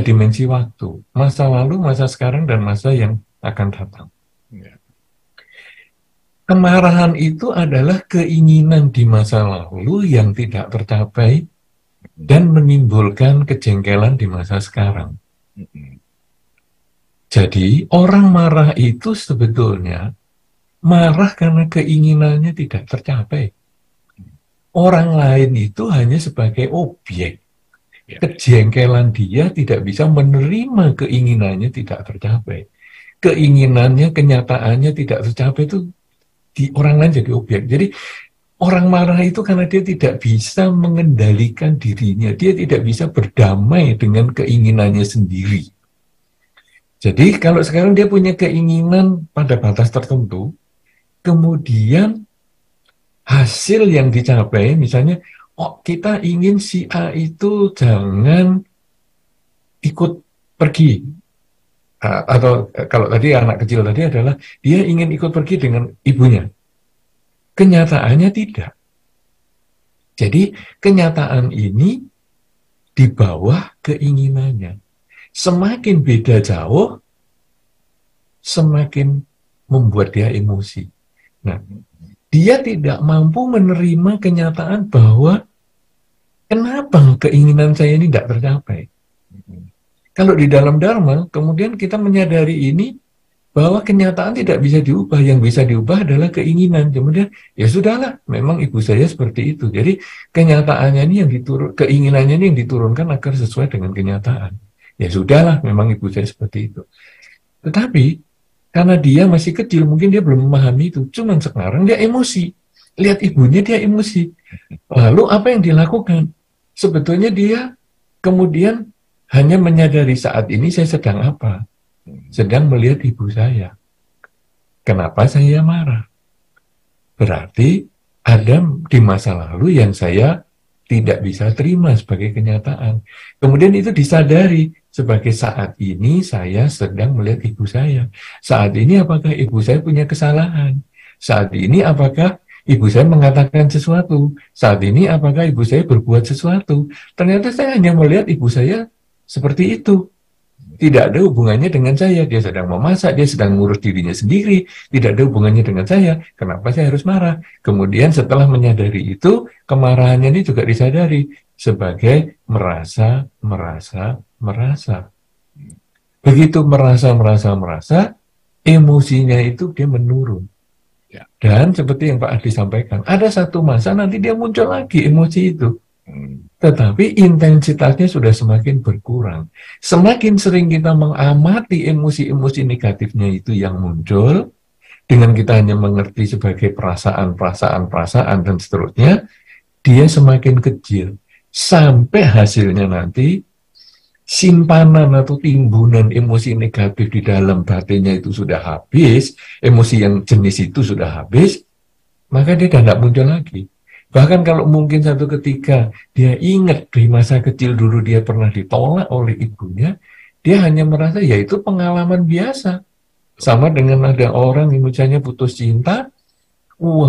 dimensi waktu. Masa lalu, masa sekarang, dan masa yang akan datang. Kemarahan itu adalah keinginan di masa lalu yang tidak tercapai dan menimbulkan kejengkelan di masa sekarang. Jadi orang marah itu sebetulnya marah karena keinginannya tidak tercapai. Orang lain itu hanya sebagai objek. Kejengkelan dia tidak bisa menerima keinginannya tidak tercapai. Keinginannya, kenyataannya tidak tercapai, itu di orang lain jadi objek. Jadi orang marah itu karena dia tidak bisa mengendalikan dirinya. Dia tidak bisa berdamai dengan keinginannya sendiri. Jadi kalau sekarang dia punya keinginan pada batas tertentu, kemudian hasil yang dicapai, misalnya, kita ingin si A itu jangan ikut pergi. atau kalau tadi anak kecil tadi adalah dia ingin ikut pergi dengan ibunya. Kenyataannya tidak. Jadi kenyataan ini di bawah keinginannya. Semakin beda jauh, semakin membuat dia emosi. Nah, dia tidak mampu menerima kenyataan bahwa kenapa keinginan saya ini tidak tercapai. Kalau di dalam Dharma, kemudian kita menyadari ini, bahwa kenyataan tidak bisa diubah, yang bisa diubah adalah keinginan. Kemudian ya sudahlah, memang ibu saya seperti itu. Jadi kenyataannya ini keinginannya ini yang diturunkan agar sesuai dengan kenyataan. Ya sudahlah, memang ibu saya seperti itu. Tetapi karena dia masih kecil, mungkin dia belum memahami itu. Cuman sekarang dia emosi. Lihat ibunya dia emosi. Lalu apa yang dilakukan? Sebetulnya dia kemudian hanya menyadari saat ini saya sedang apa? Sedang melihat ibu saya. Kenapa saya marah? Berarti ada di masa lalu yang saya tidak bisa terima sebagai kenyataan. Kemudian itu disadari sebagai saat ini saya sedang melihat ibu saya. Saat ini apakah ibu saya punya kesalahan? Saat ini apakah ibu saya mengatakan sesuatu? Saat ini apakah ibu saya berbuat sesuatu? Ternyata saya hanya melihat ibu saya seperti itu. Tidak ada hubungannya dengan saya. Dia sedang memasak, dia sedang ngurus dirinya sendiri. Tidak ada hubungannya dengan saya. Kenapa saya harus marah? Kemudian setelah menyadari itu, kemarahannya ini juga disadari sebagai merasa. Begitu merasa, emosinya itu dia menurun. Dan seperti yang Pak Adi sampaikan, ada satu masa nanti dia muncul lagi emosi itu. Tetapi intensitasnya sudah semakin berkurang. Semakin sering kita mengamati emosi-emosi negatifnya itu yang muncul, dengan kita hanya mengerti sebagai perasaan dan seterusnya, dia semakin kecil. Sampai hasilnya nanti, simpanan atau timbunan emosi negatif di dalam batinnya itu sudah habis, emosi yang jenis itu sudah habis, maka dia tidak muncul lagi. Bahkan kalau mungkin satu ketika dia ingat di masa kecil dulu dia pernah ditolak oleh ibunya, dia hanya merasa ya itu pengalaman biasa. Sama dengan ada orang yang misalnya putus cinta,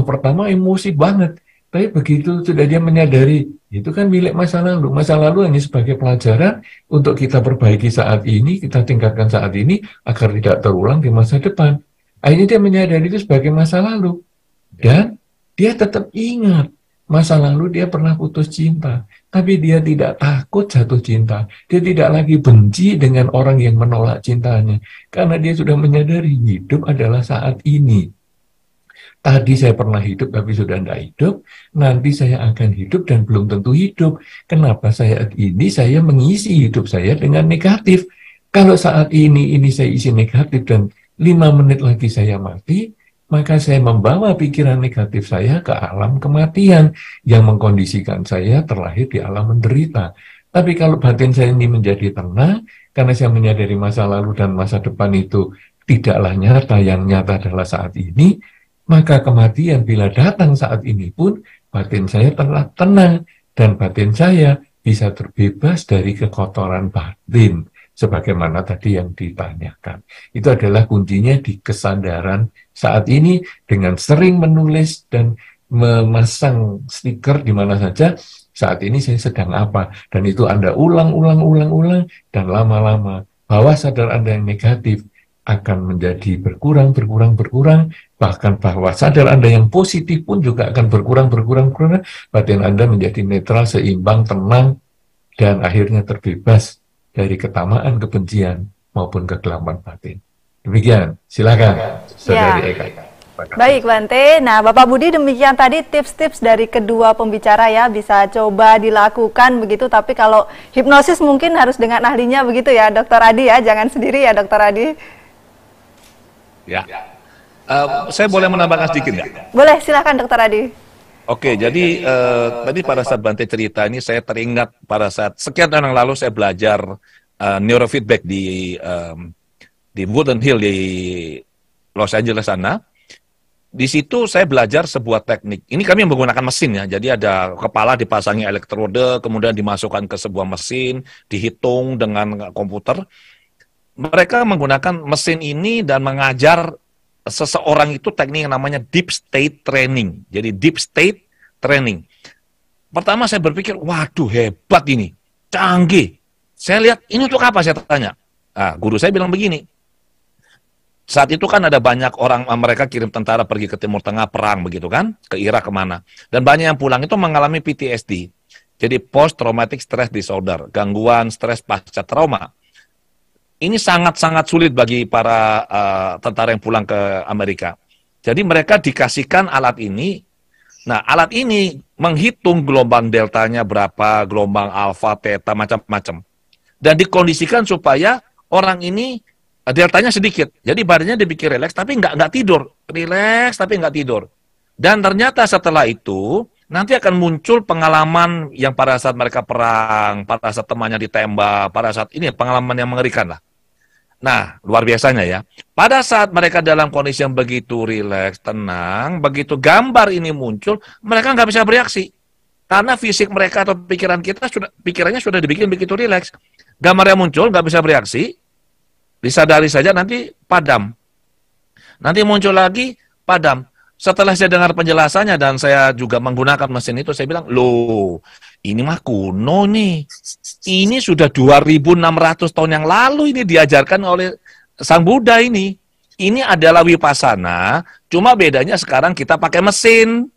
pertama emosi banget. Tapi begitu sudah dia menyadari, itu kan milik masa lalu. Masa lalu hanya sebagai pelajaran untuk kita perbaiki saat ini, kita tingkatkan saat ini, agar tidak terulang di masa depan. Akhirnya dia menyadari itu sebagai masa lalu. Dan dia tetap ingat. Masa lalu dia pernah putus cinta, tapi dia tidak takut jatuh cinta. Dia tidak lagi benci dengan orang yang menolak cintanya, karena dia sudah menyadari hidup adalah saat ini. Tadi saya pernah hidup, tapi sudah tidak hidup. Nanti saya akan hidup dan belum tentu hidup. Kenapa saat ini saya mengisi hidup saya dengan negatif? Kalau saat ini saya isi negatif dan 5 menit lagi saya mati, maka saya membawa pikiran negatif saya ke alam kematian yang mengkondisikan saya terlahir di alam menderita. Tapi kalau batin saya ini menjadi tenang, karena saya menyadari masa lalu dan masa depan itu tidaklah nyata, yang nyata adalah saat ini, maka kematian bila datang saat ini pun, batin saya telah tenang, dan batin saya bisa terbebas dari kekotoran batin. Sebagaimana tadi yang ditanyakan. Itu adalah kuncinya di kesadaran saat ini, dengan sering menulis dan memasang stiker di mana saja, saat ini saya sedang apa. Dan itu Anda ulang, dan lama-lama bawah sadar Anda yang negatif akan menjadi berkurang, bahkan bawah sadar Anda yang positif pun juga akan berkurang. Batin Anda menjadi netral, seimbang, tenang, dan akhirnya terbebas dari ketamaan, kebencian, maupun kegelapan batin. Demikian, silakan, Saudari Eka. Baik, Bante. Nah, Bapak Budi, demikian tadi tips-tips dari kedua pembicara ya, bisa coba dilakukan begitu, tapi kalau hipnosis mungkin harus dengan ahlinya begitu ya, Dokter Adi ya, jangan sendiri ya, Dokter Adi. Ya, saya boleh menambahkan sedikit nggak? Boleh, silakan Dokter Adi. Oke, jadi tadi pada saat Bante cerita ini, saya teringat pada saat sekian tahun yang lalu saya belajar neurofeedback di Woodland Hill di Los Angeles sana. Di situ saya belajar sebuah teknik. Ini kami menggunakan mesin ya, jadi ada kepala dipasangi elektrode, kemudian dimasukkan ke sebuah mesin, dihitung dengan komputer. mereka menggunakan mesin ini dan mengajar seseorang itu teknik yang namanya deep state training. Jadi deep state training. Pertama saya berpikir, waduh hebat ini, canggih. Saya lihat, ini untuk apa saya tanya? Nah, guru saya bilang begini, saat itu kan ada banyak orang, mereka kirim tentara pergi ke Timur Tengah perang begitu kan, ke Irak kemana. Dan banyak yang pulang itu mengalami PTSD. Jadi Post Traumatic Stress Disorder, gangguan stres pasca trauma. Ini sangat-sangat sulit bagi para tentara yang pulang ke Amerika. Jadi mereka dikasihkan alat ini. Nah, alat ini menghitung gelombang deltanya berapa, gelombang alfa, theta, macam-macam. Dan dikondisikan supaya orang ini deltanya sedikit. Jadi badannya dibikin rileks, tapi nggak tidur. Rileks, tapi nggak tidur. Dan ternyata setelah itu, nanti akan muncul pengalaman yang pada saat mereka perang, pada saat temannya ditembak, pada saat ini pengalaman yang mengerikan lah. Nah, luar biasanya ya. Pada saat mereka dalam kondisi yang begitu rileks, tenang, begitu gambar ini muncul, mereka nggak bisa bereaksi. Karena fisik mereka atau pikirannya sudah dibikin begitu rileks. Gambar yang muncul nggak bisa bereaksi, disadari saja nanti padam. Nanti muncul lagi, padam. Setelah saya dengar penjelasannya dan saya juga menggunakan mesin itu, saya bilang, loh, ini mah kuno nih. Ini sudah 2.600 tahun yang lalu ini diajarkan oleh Sang Buddha ini. Ini adalah Vipassana, cuma bedanya sekarang kita pakai mesin.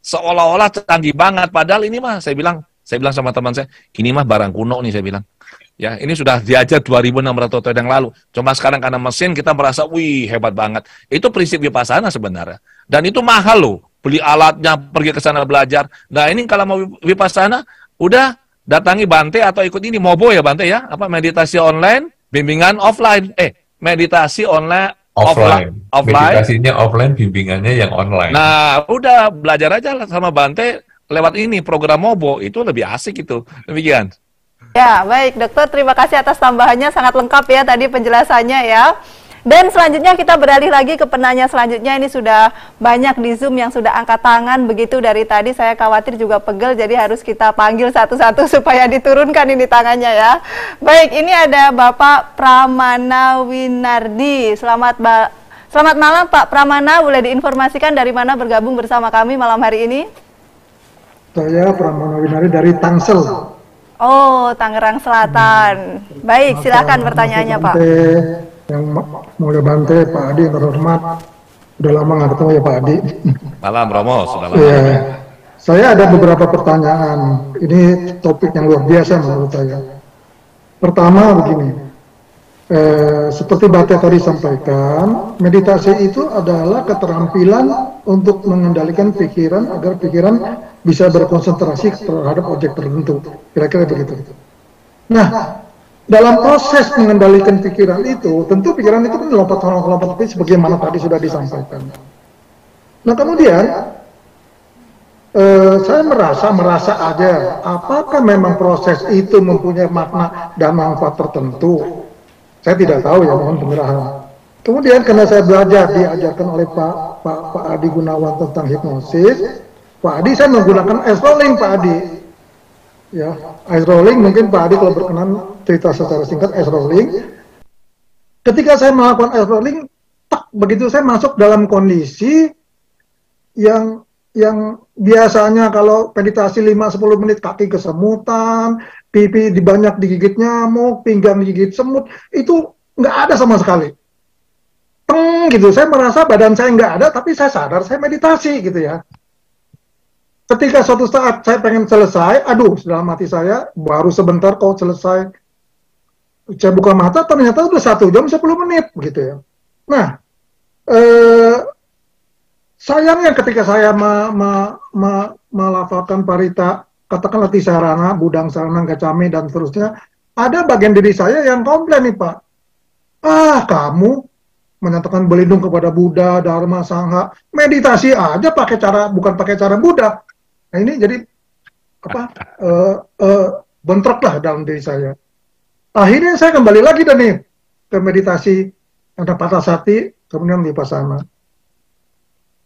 Seolah-olah canggih banget, padahal ini mah, saya bilang sama teman saya, ini mah barang kuno nih, saya bilang. Ya, ini sudah diajar 2.600 tahun yang lalu. Cuma sekarang karena mesin kita merasa, wih hebat banget. Itu prinsip Vipassana sebenarnya. Dan itu mahal loh. Beli alatnya, pergi ke sana belajar. Nah ini kalau mau Vipassana, udah datangi Bante atau ikut ini, Mobo ya Bante ya. Apa meditasi online, bimbingan offline. Meditasi online, offline. Meditasinya offline, bimbingannya yang online. Nah udah belajar aja sama Bante lewat ini, program Mobo. Itu lebih asik itu. Demikian. Ya, baik dokter, terima kasih atas tambahannya, sangat lengkap ya tadi penjelasannya ya. Dan selanjutnya kita beralih lagi ke penanya selanjutnya. Ini sudah banyak di Zoom yang sudah angkat tangan begitu dari tadi, saya khawatir juga pegel, jadi harus kita panggil satu-satu supaya diturunkan ini tangannya ya. Baik, ini ada Bapak Pramana Winardi. Selamat malam Pak Pramana, boleh diinformasikan dari mana bergabung bersama kami malam hari ini? Saya Pramana Winardi dari Tangsel. Oh, Tangerang Selatan. Baik, silakan pertanyaannya Pak. Yang mulia Bante, Pak Adi yang terhormat. Udah lama nggak ketemu ya Pak Adi. Malam Romo, sudah lama. Ya, saya ada beberapa pertanyaan. Ini topik yang luar biasa menurut saya. Pertama begini, seperti Bante tadi sampaikan, meditasi itu adalah keterampilan untuk mengendalikan pikiran agar pikiran bisa berkonsentrasi terhadap objek tertentu. Kira-kira begitu. Nah, dalam proses mengendalikan pikiran itu, tentu pikiran itu kan lompat-lompat sebagaimana tadi sudah disampaikan. Nah, kemudian saya merasa aja, apakah memang proses itu mempunyai makna dan manfaat tertentu? Saya tidak tahu ya, mohon pencerahan. Kemudian karena saya belajar diajarkan oleh Pak Adi Gunawan tentang hipnosis, Pak Adi saya menggunakan ice rolling Pak Adi. Ya, ice rolling mungkin Pak Adi kalau berkenan cerita secara singkat ice rolling. Ketika saya melakukan ice rolling, begitu saya masuk dalam kondisi yang biasanya kalau meditasi 5-10 menit kaki kesemutan, pipi banyak digigit nyamuk, pinggang digigit semut, itu nggak ada sama sekali. Gitu, saya merasa badan saya nggak ada, tapi saya sadar saya meditasi gitu ya. Ketika suatu saat saya pengen selesai, aduh, dalam hati saya, baru sebentar kok selesai. Saya buka mata, ternyata udah 1 jam 10 menit, begitu ya. Nah, sayangnya ketika saya melafalkan parita, katakanlah tisarana, budang sarana, gacame, dan seterusnya, ada bagian diri saya yang komplain nih Pak. Kamu menyatakan berlindung kepada Buddha, Dharma, Sangha, meditasi aja bukan pakai cara Buddha. Nah ini jadi bentrok lah dalam diri saya. Akhirnya saya kembali lagi nih ke meditasi, ada Patasati, kemudian Vipassana.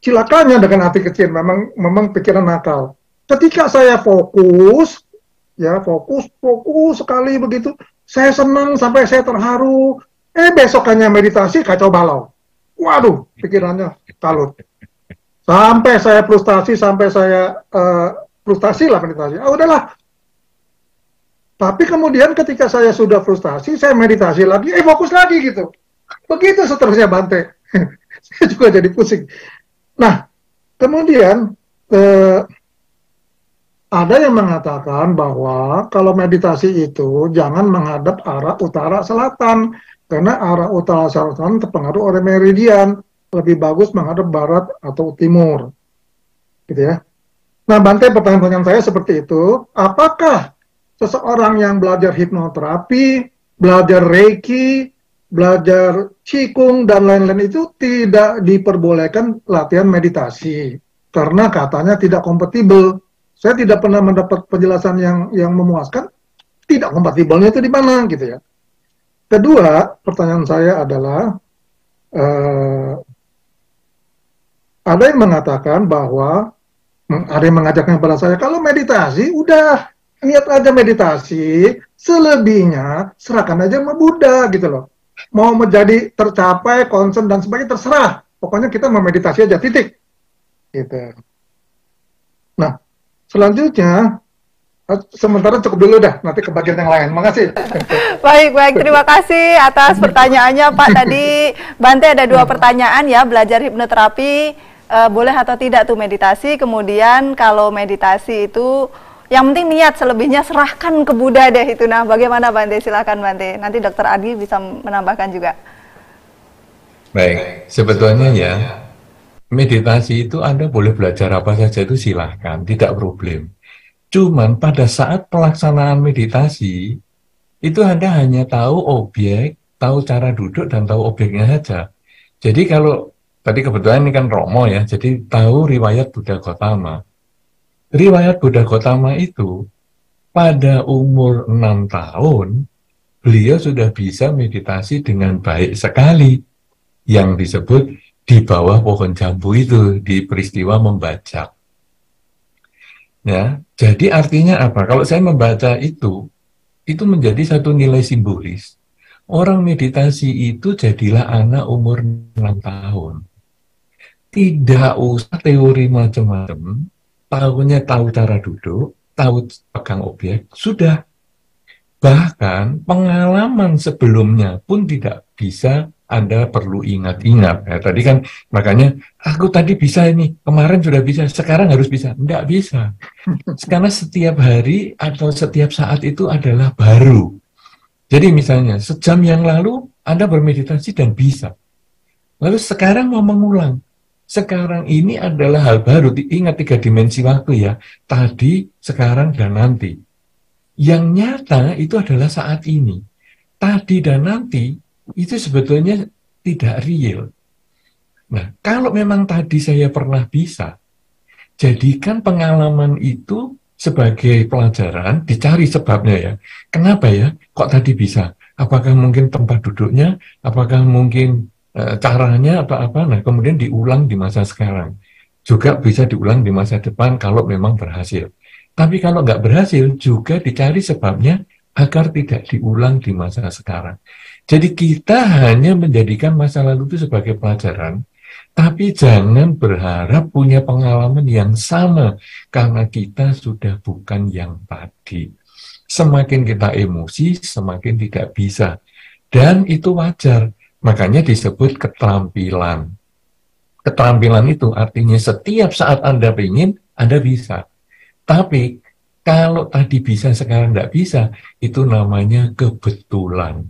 Cilakanya dengan hati kecil, memang pikiran nakal. Ketika saya fokus sekali begitu, saya senang sampai saya terharu, Besokannya meditasi kacau balau. Waduh, pikirannya kalut. Sampai saya frustasi, frustasi lah meditasi. Udahlah. Tapi kemudian ketika saya sudah frustasi, saya meditasi lagi, fokus lagi gitu. Begitu seterusnya Bante. Saya juga jadi pusing. Nah, kemudian ada yang mengatakan bahwa kalau meditasi itu jangan menghadap arah utara selatan, karena arah utara selatan terpengaruh oleh meridian. Lebih bagus menghadap barat atau timur, gitu ya. Nah, Bante, pertanyaan saya seperti itu. Apakah seseorang yang belajar hipnoterapi, belajar reiki, belajar qigong dan lain-lain itu tidak diperbolehkan latihan meditasi karena katanya tidak kompatibel? Saya tidak pernah mendapat penjelasan yang memuaskan. Tidak kompatibelnya itu di mana, gitu ya. Kedua, pertanyaan saya adalah ada yang mengatakan bahwa ada yang mengajaknya pada saya, kalau meditasi udah niat aja meditasi, selebihnya serahkan aja sama Buddha gitu loh. Mau menjadi tercapai, concern dan sebagainya terserah. Pokoknya kita memeditasi aja, titik. Gitu. Nah, selanjutnya sementara cukup dulu dah, nanti ke bagian yang lain. Makasih. Baik, terima kasih atas pertanyaannya Pak. Tadi Bante ada 2 pertanyaan ya, belajar hipnoterapi boleh atau tidak tuh meditasi, kemudian kalau meditasi itu yang penting niat, selebihnya serahkan ke Buddha deh itu. Nah, bagaimana Bante? Silakan Bante. Nanti Dokter Adi bisa menambahkan juga. Baik, sebetulnya ya, meditasi itu Anda boleh belajar apa saja itu silahkan, tidak problem. Cuman pada saat pelaksanaan meditasi, itu Anda hanya tahu objek, tahu cara duduk, dan tahu objeknya saja. Jadi kalau, tadi kebetulan ini kan Romo ya, jadi tahu riwayat Buddha Gautama. Riwayat Buddha Gautama itu, pada umur 6 tahun, beliau sudah bisa meditasi dengan baik sekali. Yang disebut di bawah pohon jambu itu, di peristiwa membajak. Ya, jadi artinya apa? Kalau saya membaca itu menjadi satu nilai simbolis. Orang meditasi itu jadilah anak umur 6 tahun. Tidak usah teori macam-macam, tahunya tahu cara duduk, tahu pegang objek, sudah. Bahkan pengalaman sebelumnya pun tidak bisa Anda perlu ingat-ingat. Ya, tadi kan makanya aku tadi bisa ini, kemarin sudah bisa, sekarang harus bisa. Tidak bisa. Karena setiap hari atau setiap saat itu adalah baru. Jadi misalnya sejam yang lalu Anda bermeditasi dan bisa. Lalu sekarang mau mengulang. Sekarang ini adalah hal baru. Ingat 3 dimensi waktu ya. Tadi, sekarang, dan nanti. Yang nyata itu adalah saat ini. Tadi dan nanti itu sebetulnya tidak real. Nah, kalau memang tadi saya pernah bisa, jadikan pengalaman itu sebagai pelajaran, dicari sebabnya ya. Kenapa ya? Kok tadi bisa? Apakah mungkin tempat duduknya? Apakah mungkin caranya apa-apa? Nah, kemudian diulang di masa sekarang. Juga bisa diulang di masa depan kalau memang berhasil. Tapi kalau nggak berhasil, juga dicari sebabnya agar tidak diulang di masa sekarang. Jadi kita hanya menjadikan masa lalu itu sebagai pelajaran, tapi jangan berharap punya pengalaman yang sama, karena kita sudah bukan yang tadi. Semakin kita emosi, semakin tidak bisa. Dan itu wajar, makanya disebut keterampilan. Keterampilan itu artinya setiap saat Anda ingin, Anda bisa. Tapi kalau tadi bisa, sekarang tidak bisa, itu namanya kebetulan.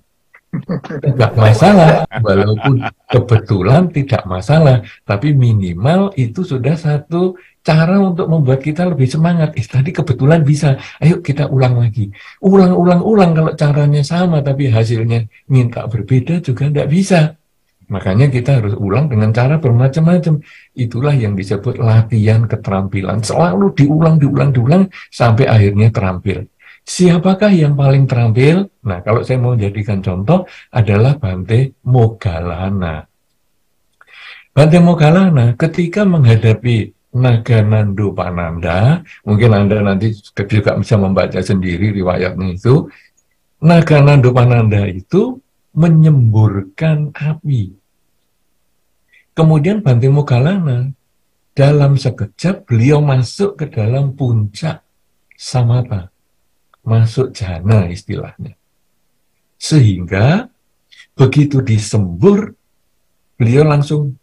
Tidak masalah, walaupun kebetulan tidak masalah, tapi minimal itu sudah satu cara untuk membuat kita lebih semangat. Tadi kebetulan bisa, ayo kita ulang lagi. Ulang kalau caranya sama, tapi hasilnya minta berbeda juga tidak bisa. Makanya kita harus ulang dengan cara bermacam-macam. Itulah yang disebut latihan keterampilan. Selalu diulang sampai akhirnya terampil. Siapakah yang paling terampil? Nah, kalau saya mau jadikan contoh adalah Bante Moggallana. Bante Moggallana ketika menghadapi Naga Nandopananda, mungkin Anda nanti juga bisa membaca sendiri riwayatnya itu. Naga Nandopananda itu menyemburkan api. Kemudian Bhante Moggallana, dalam sekejap beliau masuk ke dalam puncak samatha, masuk jhana istilahnya. Sehingga begitu disembur, beliau langsung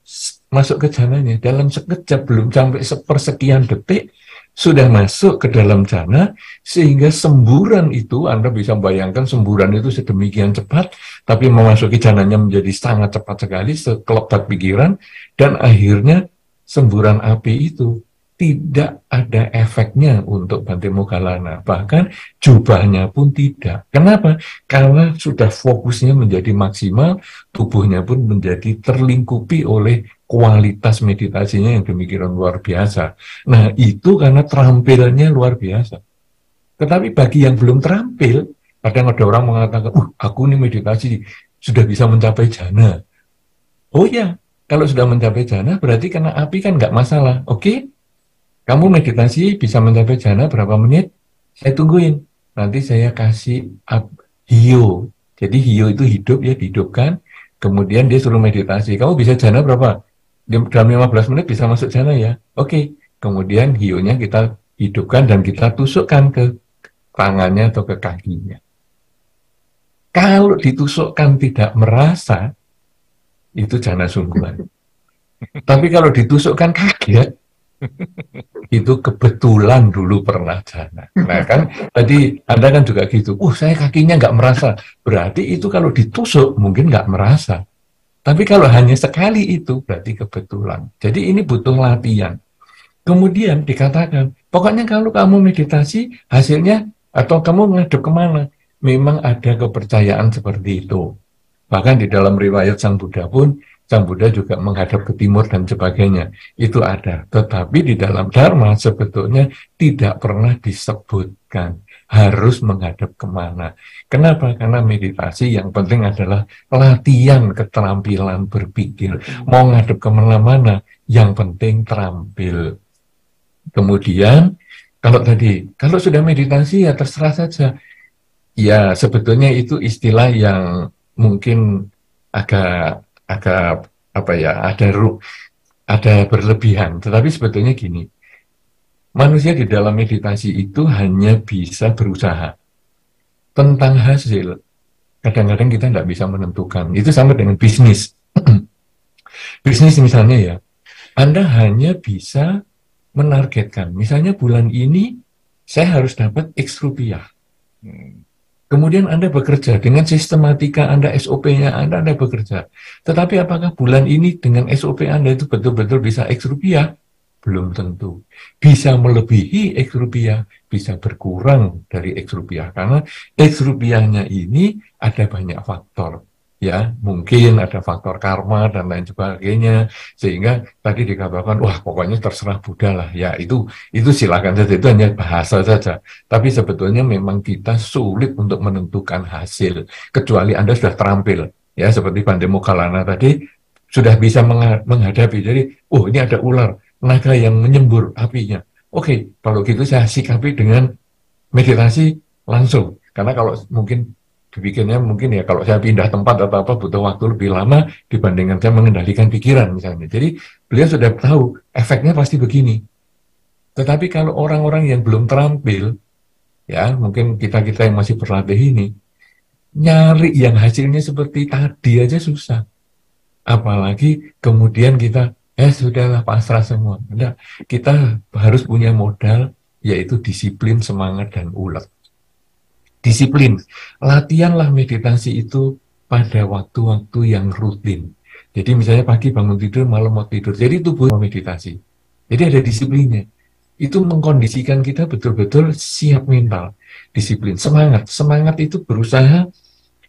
masuk ke jhananya. Dalam sekejap, belum sampai sepersekian detik, sudah masuk ke dalam jhana, sehingga semburan itu, Anda bisa bayangkan semburan itu sedemikian cepat, tapi memasuki jhananya menjadi sangat cepat sekali, sekelebat pikiran, dan akhirnya semburan api itu tidak ada efeknya untuk Bhante Moggallana. Bahkan jubahnya pun tidak. Kenapa? Karena sudah fokusnya menjadi maksimal, tubuhnya pun menjadi terlingkupi oleh kualitas meditasinya yang demikian luar biasa. Nah, itu karena terampilnya luar biasa. Tetapi bagi yang belum terampil, kadang ada orang mengatakan, aku ini meditasi sudah bisa mencapai jhana. Oh ya, kalau sudah mencapai jhana berarti kena api kan nggak masalah. Oke? Kamu meditasi bisa mencapai jhana berapa menit? Saya tungguin. Nanti saya kasih hiyo. Jadi hiyo itu hidup ya, dihidupkan. Kemudian dia suruh meditasi. Kamu bisa jhana berapa? Dalam 15 menit bisa masuk jhana ya? Oke. Kemudian hiyonya kita hidupkan dan kita tusukkan ke tangannya atau ke kakinya. Kalau ditusukkan tidak merasa, itu jhana sungguhan. Tapi kalau ditusukkan kaget, itu kebetulan dulu pernah jhana. Nah kan tadi Anda kan juga gitu, saya kakinya nggak merasa, berarti itu kalau ditusuk mungkin nggak merasa. Tapi kalau hanya sekali itu berarti kebetulan. Jadi ini butuh latihan. Kemudian dikatakan, pokoknya kalau kamu meditasi hasilnya atau kamu ngadep kemana, memang ada kepercayaan seperti itu. Bahkan di dalam riwayat Sang Buddha pun, Sang Buddha juga menghadap ke timur dan sebagainya. Itu ada. Tetapi di dalam Dharma sebetulnya tidak pernah disebutkan harus menghadap kemana. Kenapa? Karena meditasi yang penting adalah latihan keterampilan berpikir. Mau ngadep kemana-mana, yang penting terampil. Kemudian, kalau sudah meditasi ya terserah saja. Ya sebetulnya itu istilah yang mungkin agak ada berlebihan. Tetapi sebetulnya gini, manusia di dalam meditasi itu hanya bisa berusaha. Tentang hasil, kadang-kadang kita tidak bisa menentukan. Itu sama dengan bisnis. Bisnis misalnya ya, Anda hanya bisa menargetkan. Misalnya bulan ini saya harus dapat X rupiah. Kemudian Anda bekerja dengan sistematika Anda, SOP-nya Anda bekerja. Tetapi apakah bulan ini dengan SOP Anda itu betul-betul bisa X rupiah? Belum tentu. Bisa melebihi X rupiah, bisa berkurang dari X rupiah. Karena X rupiahnya ini ada banyak faktor. Ya, mungkin ada faktor karma dan lain sebagainya. Sehingga tadi dikatakan, pokoknya terserah Buddha lah. Ya, itu silakan saja, itu hanya bahasa saja. Tapi sebetulnya memang kita sulit untuk menentukan hasil. Kecuali Anda sudah terampil. Ya, seperti Bhante Moggallana tadi, sudah bisa menghadapi. Jadi, ini ada ular, naga yang menyembur apinya. Oke, kalau gitu saya sikapi dengan meditasi langsung. Karena kalau mungkin dipikirnya mungkin ya kalau saya pindah tempat atau apa butuh waktu lebih lama dibandingkan saya mengendalikan pikiran misalnya. Jadi beliau sudah tahu efeknya pasti begini. Tetapi kalau orang-orang yang belum terampil, ya mungkin kita-kita yang masih berlatih ini, nyari yang hasilnya seperti tadi aja susah. Apalagi kemudian kita, sudahlah pasrah semua. Enggak, kita harus punya modal, yaitu disiplin, semangat, dan ulet. Disiplin, latihanlah meditasi itu pada waktu-waktu yang rutin. Jadi misalnya pagi bangun tidur, malam mau tidur. Jadi tubuh mau meditasi. Jadi ada disiplinnya. Itu mengkondisikan kita betul-betul siap mental. Disiplin, semangat. Semangat itu berusaha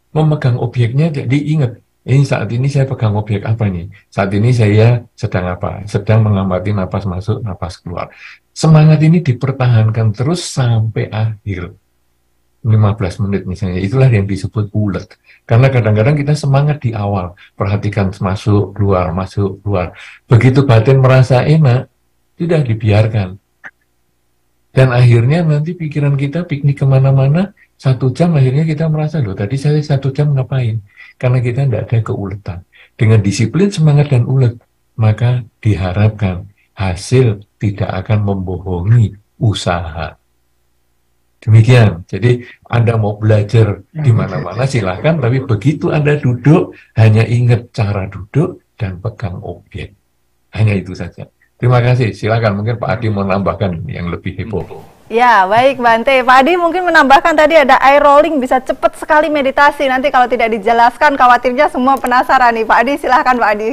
memegang objeknya. Jadi ingat, saat ini saya pegang objek apa nih? Saat ini saya sedang apa? Sedang mengamati napas masuk, napas keluar. Semangat ini dipertahankan terus sampai akhir. 15 menit misalnya, itulah yang disebut ulet. Karena kadang-kadang kita semangat di awal, perhatikan masuk, keluar. Begitu batin merasa enak, sudah dibiarkan. Dan akhirnya nanti pikiran kita piknik kemana-mana, 1 jam akhirnya kita merasa, loh tadi saya 1 jam ngapain? Karena kita tidak ada keuletan. Dengan disiplin, semangat, dan ulet, maka diharapkan hasil tidak akan membohongi usaha. Demikian. Jadi Anda mau belajar di mana-mana silahkan, tapi begitu Anda duduk, hanya ingat cara duduk dan pegang objek. Hanya itu saja. Terima kasih. Silakan, mungkin Pak Adi mau menambahkan yang lebih heboh. Ya, baik Bante. Pak Adi mungkin menambahkan tadi ada eye rolling, bisa cepat sekali meditasi. Nanti kalau tidak dijelaskan, khawatirnya semua penasaran nih. Pak Adi, silahkan Pak Adi.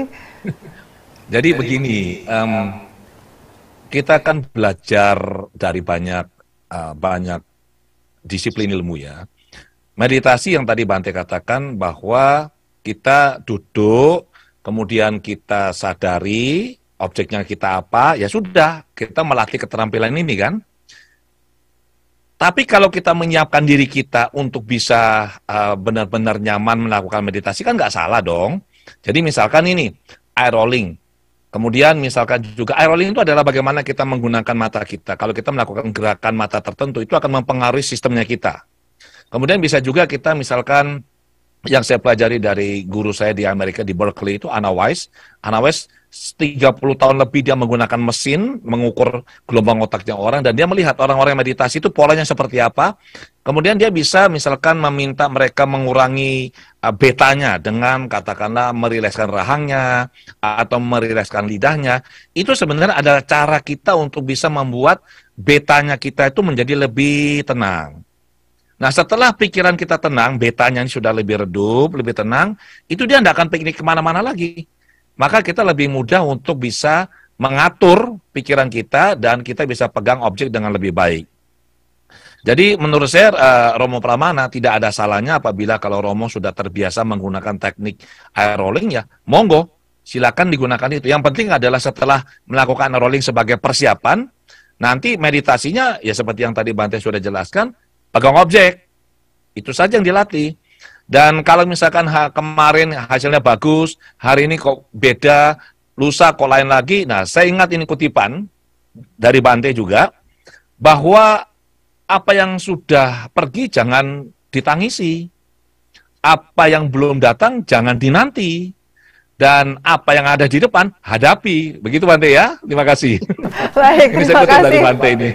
Jadi begini, kita kan belajar dari banyak disiplin ilmu ya. Meditasi yang tadi Bante katakan bahwa kita duduk, kemudian kita sadari objeknya kita apa, ya sudah, kita melatih keterampilan ini kan. Tapi kalau kita menyiapkan diri kita untuk bisa benar-benar nyaman melakukan meditasi kan nggak salah dong. Jadi misalkan ini, eye rolling. Kemudian misalkan juga eye rolling itu adalah bagaimana kita menggunakan mata kita. Kalau kita melakukan gerakan mata tertentu itu akan mempengaruhi sistemnya kita. Kemudian bisa juga kita misalkan yang saya pelajari dari guru saya di Amerika di Berkeley itu Anna Weiss. Anna Weiss 30 tahun lebih dia menggunakan mesin mengukur gelombang otaknya orang dan dia melihat orang-orang yang meditasi itu polanya seperti apa. Kemudian dia bisa misalkan meminta mereka mengurangi betanya dengan katakanlah merilekskan rahangnya atau merilekskan lidahnya. Itu sebenarnya adalah cara kita untuk bisa membuat betanya kita itu menjadi lebih tenang. Nah setelah pikiran kita tenang, betanya sudah lebih redup, lebih tenang, itu dia tidak akan piknik kemana-mana lagi. Maka kita lebih mudah untuk bisa mengatur pikiran kita dan kita bisa pegang objek dengan lebih baik. Jadi menurut saya Romo Pramana tidak ada salahnya apabila kalau Romo sudah terbiasa menggunakan teknik eye rolling ya, monggo silakan digunakan itu. Yang penting adalah setelah melakukan eye rolling sebagai persiapan, nanti meditasinya ya seperti yang tadi Bante sudah jelaskan, pegang objek, itu saja yang dilatih. Dan kalau misalkan kemarin hasilnya bagus, hari ini kok beda, lusa kok lain lagi, nah saya ingat ini kutipan dari Bante juga, bahwa apa yang sudah pergi jangan ditangisi, apa yang belum datang jangan dinanti, dan apa yang ada di depan hadapi. Begitu Bante ya, terima kasih. Baik, Ini terima saya kutip kasih. dari Bante ini.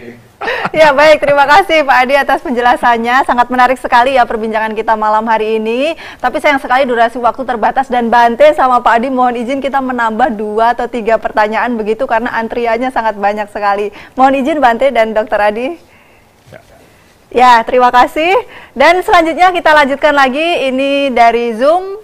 Ya baik, terima kasih Pak Adi atas penjelasannya. Sangat menarik sekali ya perbincangan kita malam hari ini. Tapi sayang sekali durasi waktu terbatas dan Bante sama Pak Adi mohon izin kita menambah 2 atau 3 pertanyaan begitu karena antriannya sangat banyak sekali. Mohon izin Bante dan Dr. Adi. Ya, terima kasih. Dan selanjutnya kita lanjutkan lagi ini dari Zoom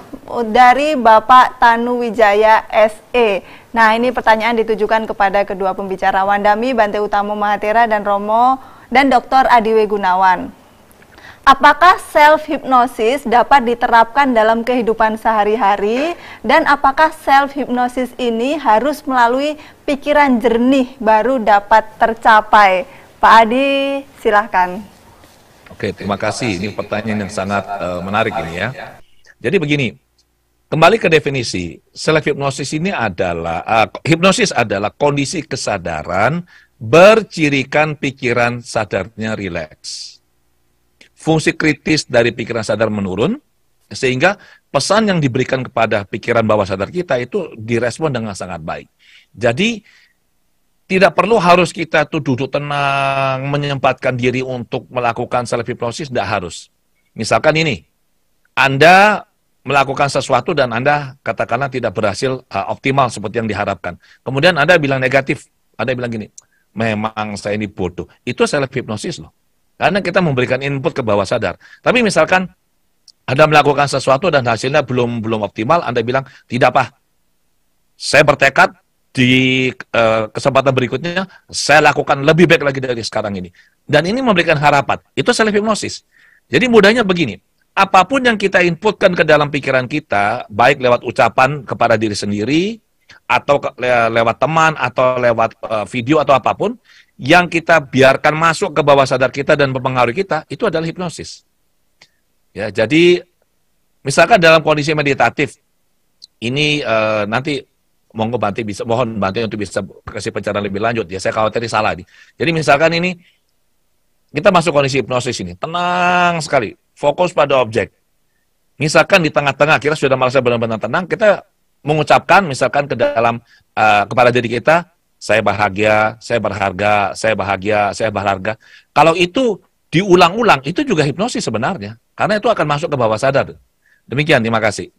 dari Bapak Tanu Wijaya SE. Nah, ini pertanyaan ditujukan kepada kedua pembicara Wandami, Bante Utamo Mahatera dan Romo dan Dr. Adiwe Gunawan. Apakah self-hipnosis dapat diterapkan dalam kehidupan sehari-hari dan apakah self-hipnosis ini harus melalui pikiran jernih baru dapat tercapai? Pak Adi, silahkan. Oke, terima kasih. Ini pertanyaan yang sangat menarik ini ya. Jadi begini, kembali ke definisi, self-hipnosis ini adalah, hipnosis adalah kondisi kesadaran bercirikan pikiran sadarnya rileks. Fungsi kritis dari pikiran sadar menurun, sehingga pesan yang diberikan kepada pikiran bawah sadar kita itu direspon dengan sangat baik. Jadi, tidak perlu harus kita tuh duduk tenang, menyempatkan diri untuk melakukan self-hipnosis, tidak harus. Misalkan ini, Anda melakukan sesuatu dan Anda katakanlah tidak berhasil optimal seperti yang diharapkan. Kemudian Anda bilang negatif, Anda bilang gini, memang saya ini bodoh. Itu self-hipnosis loh. Karena kita memberikan input ke bawah sadar. Tapi misalkan Anda melakukan sesuatu dan hasilnya belum optimal, Anda bilang, tidak Pak, saya bertekad di kesempatan berikutnya, saya lakukan lebih baik lagi dari sekarang ini. Dan ini memberikan harapan. Itu self-hipnosis. Jadi mudahnya begini, apapun yang kita inputkan ke dalam pikiran kita, baik lewat ucapan kepada diri sendiri, atau lewat teman, atau lewat video, atau apapun, yang kita biarkan masuk ke bawah sadar kita dan mempengaruhi kita, itu adalah hipnosis. Ya, jadi, misalkan dalam kondisi meditatif, ini nanti, mohon Bante untuk bisa kasih pencerahan lebih lanjut, ya saya khawatir salah nih. Jadi misalkan ini, kita masuk kondisi hipnosis ini, tenang sekali, fokus pada objek. Misalkan di tengah-tengah kita sudah merasa benar-benar tenang, kita mengucapkan misalkan ke dalam kepada diri kita, saya bahagia, saya berharga, saya bahagia, saya berharga. Kalau itu diulang-ulang, itu juga hipnosis sebenarnya. Karena itu akan masuk ke bawah sadar. Demikian, terima kasih.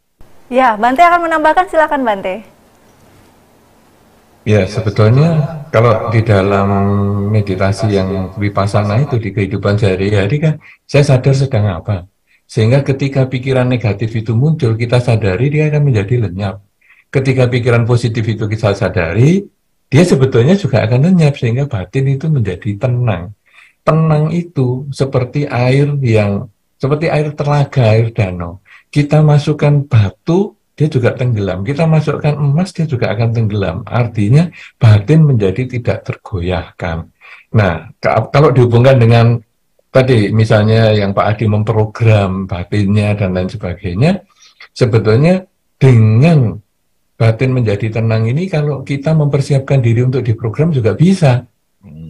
Ya, Bante akan menambahkan, silakan Bante. Ya, sebetulnya kalau di dalam meditasi yang vipassana itu di kehidupan sehari-hari kan, saya sadar sedang apa. Sehingga ketika pikiran negatif itu muncul, kita sadari dia akan menjadi lenyap. Ketika pikiran positif itu kita sadari, dia sebetulnya juga akan lenyap, sehingga batin itu menjadi tenang. Tenang itu seperti air telaga, air danau. Kita masukkan batu, dia juga tenggelam. Kita masukkan emas, dia juga akan tenggelam. Artinya batin menjadi tidak tergoyahkan. Nah, kalau dihubungkan dengan tadi misalnya yang Pak Adi memprogram batinnya dan lain sebagainya, sebetulnya dengan batin menjadi tenang ini, kalau kita mempersiapkan diri untuk diprogram juga bisa.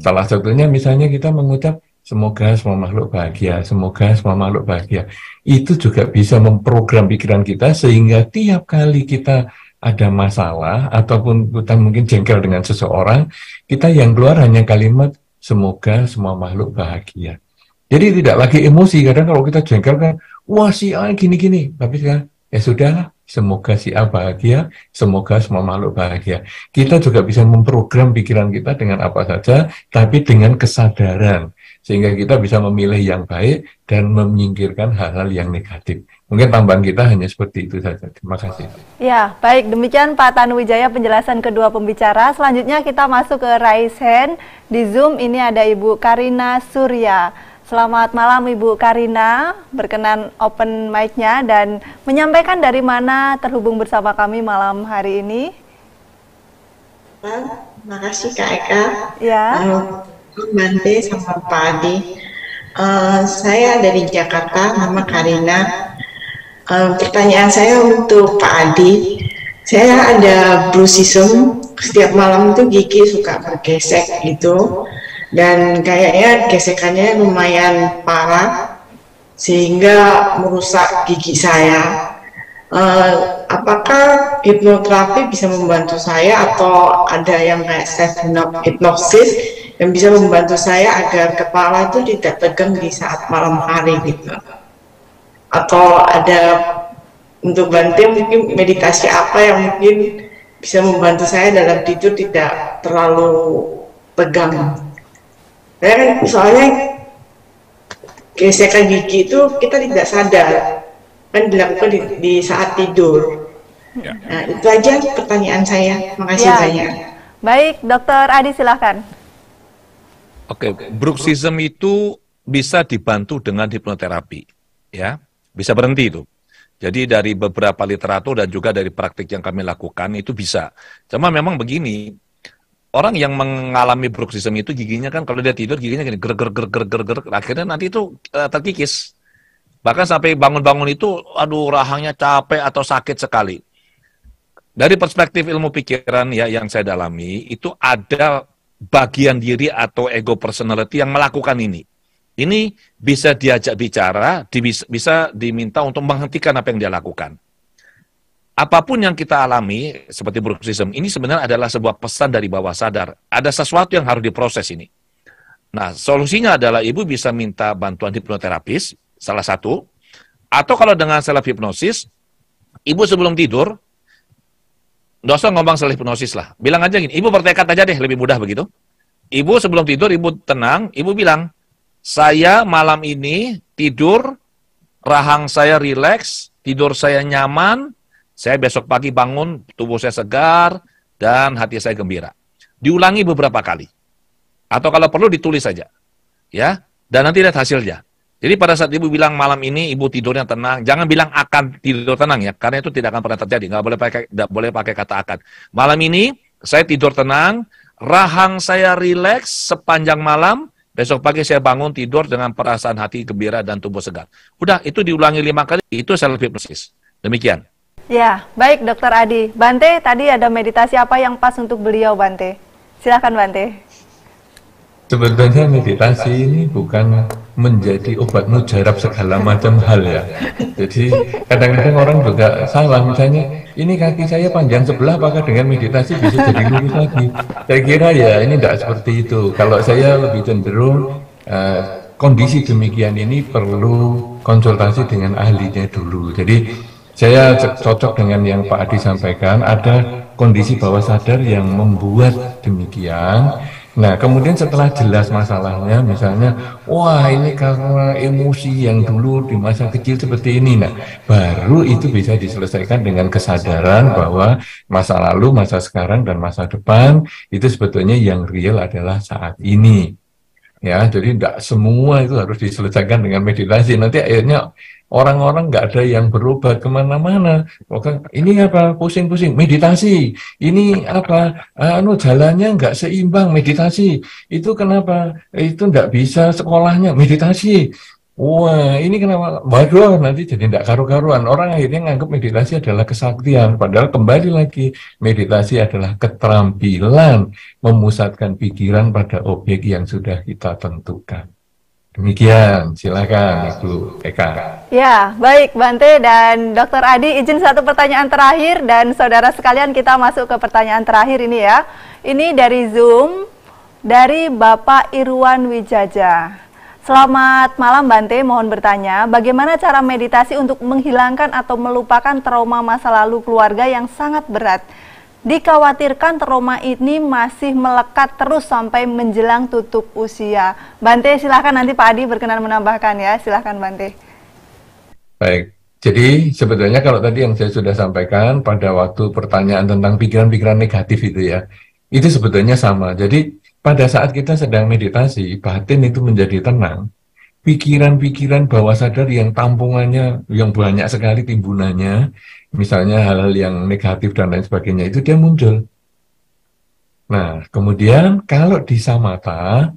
Salah satunya misalnya kita mengucap, semoga semua makhluk bahagia, semoga semua makhluk bahagia. Itu juga bisa memprogram pikiran kita, sehingga tiap kali kita ada masalah, ataupun kita mungkin jengkel dengan seseorang, kita yang keluar hanya kalimat, semoga semua makhluk bahagia. Jadi tidak lagi emosi. Kadang kalau kita jengkel kan, wah si A gini-gini. Tapi kan, ya sudahlah, semoga si A bahagia, semoga semua makhluk bahagia. Kita juga bisa memprogram pikiran kita dengan apa saja, tapi dengan kesadaran. Sehingga kita bisa memilih yang baik dan menyingkirkan hal-hal yang negatif. Mungkin tambahan kita hanya seperti itu saja. Terima kasih. Ya, baik. Demikian Pak Tanuwijaya penjelasan kedua pembicara. Selanjutnya kita masuk ke raise hand. Di Zoom ini ada Ibu Karina Surya. Selamat malam Ibu Karina, berkenan open mic-nya dan menyampaikan dari mana terhubung bersama kami malam hari ini. Terima kasih Kak Eka. Ya. Bante sama Pak Adi. Saya dari Jakarta, nama Karina. Pertanyaan saya untuk Pak Adi. Saya ada bruxism, setiap malam itu gigi suka bergesek gitu. Dan kayaknya gesekannya lumayan parah sehingga merusak gigi saya. Apakah hipnoterapi bisa membantu saya, atau ada yang kayak self hypnosis yang bisa membantu saya agar kepala itu tidak tegang di saat malam hari gitu? Atau ada untuk Bante mungkin meditasi apa yang mungkin bisa membantu saya dalam tidur tidak terlalu tegang? Soalnya gesekan gigi itu kita tidak sadar, kan dilakukan di saat tidur. Ya. Nah, itu aja pertanyaan saya. Makasih banyak. Baik, Dokter Adi silakan. Oke, bruxism itu bisa dibantu dengan hipnoterapi, ya, bisa berhenti itu. Jadi dari beberapa literatur dan juga dari praktik yang kami lakukan itu bisa. Cuma memang begini. Orang yang mengalami bruxism itu giginya kan kalau dia tidur giginya gini ger, akhirnya nanti itu terkikis. Bahkan sampai bangun-bangun itu aduh rahangnya capek atau sakit sekali. Dari perspektif ilmu pikiran ya yang saya dalami, itu ada bagian diri atau ego personality yang melakukan ini. Ini bisa diajak bicara, bisa diminta untuk menghentikan apa yang dia lakukan. Apapun yang kita alami, seperti bruxism, ini sebenarnya adalah sebuah pesan dari bawah sadar. Ada sesuatu yang harus diproses ini. Nah, solusinya adalah ibu bisa minta bantuan hipnoterapis, salah satu. Atau kalau dengan self-hipnosis, ibu sebelum tidur, nggak usah ngomong self-hipnosis lah. Bilang aja gini, ibu bertekad aja deh, lebih mudah begitu. Ibu sebelum tidur, ibu tenang, ibu bilang, saya malam ini tidur, rahang saya rileks, tidur saya nyaman, saya besok pagi bangun, tubuh saya segar, dan hati saya gembira. Diulangi beberapa kali. Atau kalau perlu ditulis saja. Ya, dan nanti lihat hasilnya. Jadi pada saat ibu bilang malam ini ibu tidurnya tenang, jangan bilang akan tidur tenang ya, karena itu tidak akan pernah terjadi. Nggak boleh pakai kata akan. Malam ini saya tidur tenang, rahang saya rileks sepanjang malam, besok pagi saya bangun tidur dengan perasaan hati gembira dan tubuh segar. Udah, itu diulangi 5 kali, itu self-hypnosis. Demikian. Ya, baik Dokter Adi. Bante, tadi ada meditasi apa yang pas untuk beliau, Bante? Silakan, Bante. Sebetulnya meditasi ini bukan menjadi obat mujarab segala macam hal ya. Jadi kadang-kadang orang juga salah, misalnya ini kaki saya panjang sebelah, apakah dengan meditasi bisa jadi lurus lagi? Saya kira ya ini tidak seperti itu. Kalau saya lebih cenderung kondisi demikian ini perlu konsultasi dengan ahlinya dulu. Jadi saya cocok dengan yang Pak Adi sampaikan, ada kondisi bawah sadar yang membuat demikian. Nah, kemudian setelah jelas masalahnya, misalnya, wah ini karena emosi yang dulu di masa kecil seperti ini, nah, baru itu bisa diselesaikan dengan kesadaran bahwa masa lalu, masa sekarang, dan masa depan, itu sebetulnya yang real adalah saat ini. Ya, jadi tidak semua itu harus diselesaikan dengan meditasi. Nanti akhirnya orang-orang nggak ada yang berubah kemana-mana. Ini apa? Pusing-pusing. Meditasi. Ini apa? Jalannya nggak seimbang. Meditasi. Itu kenapa? Itu nggak bisa sekolahnya. Meditasi. Wah, ini kenapa? Waduh, nanti jadi tidak karu-karuan. Orang akhirnya nganggap meditasi adalah kesaktian. Padahal kembali lagi, meditasi adalah keterampilan memusatkan pikiran pada objek yang sudah kita tentukan. Demikian, silakan Ibu Eka. Ya, baik Bante dan Dr. Adi, izin satu pertanyaan terakhir dan saudara sekalian kita masuk ke pertanyaan terakhir ini ya. Ini dari Zoom, dari Bapak Irwan Wijaja. Selamat malam Bante, mohon bertanya, bagaimana cara meditasi untuk menghilangkan atau melupakan trauma masa lalu keluarga yang sangat berat? Dikhawatirkan trauma ini masih melekat terus sampai menjelang tutup usia. Bante, silahkan nanti Pak Adi berkenan menambahkan ya, silahkan Bante. Baik, jadi sebetulnya kalau tadi yang saya sudah sampaikan pada waktu pertanyaan tentang pikiran-pikiran negatif itu ya, itu sebetulnya sama. Jadi pada saat kita sedang meditasi, batin itu menjadi tenang, pikiran-pikiran bawah sadar yang tampungannya, yang banyak sekali timbunannya, misalnya hal-hal yang negatif dan lain sebagainya, itu dia muncul. Nah, kemudian kalau di samatha,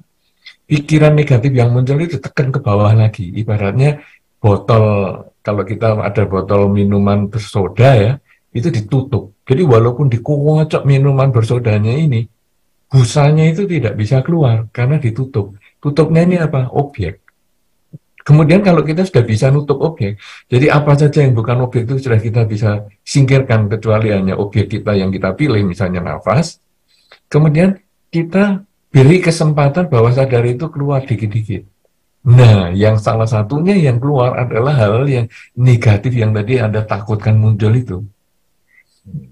pikiran negatif yang muncul itu tekan ke bawah lagi. Ibaratnya botol, kalau kita ada botol minuman bersoda ya, itu ditutup. Jadi walaupun dikocok minuman bersodanya ini, busanya itu tidak bisa keluar karena ditutup. Tutupnya ini apa? Objek. Kemudian kalau kita sudah bisa nutup objek, jadi apa saja yang bukan objek itu sudah kita bisa singkirkan kecuali hanya objek kita yang kita pilih, misalnya nafas. Kemudian kita beri kesempatan bahwa sadar itu keluar dikit-dikit. Nah, yang salah satunya yang keluar adalah hal yang negatif yang tadi Anda takutkan muncul itu.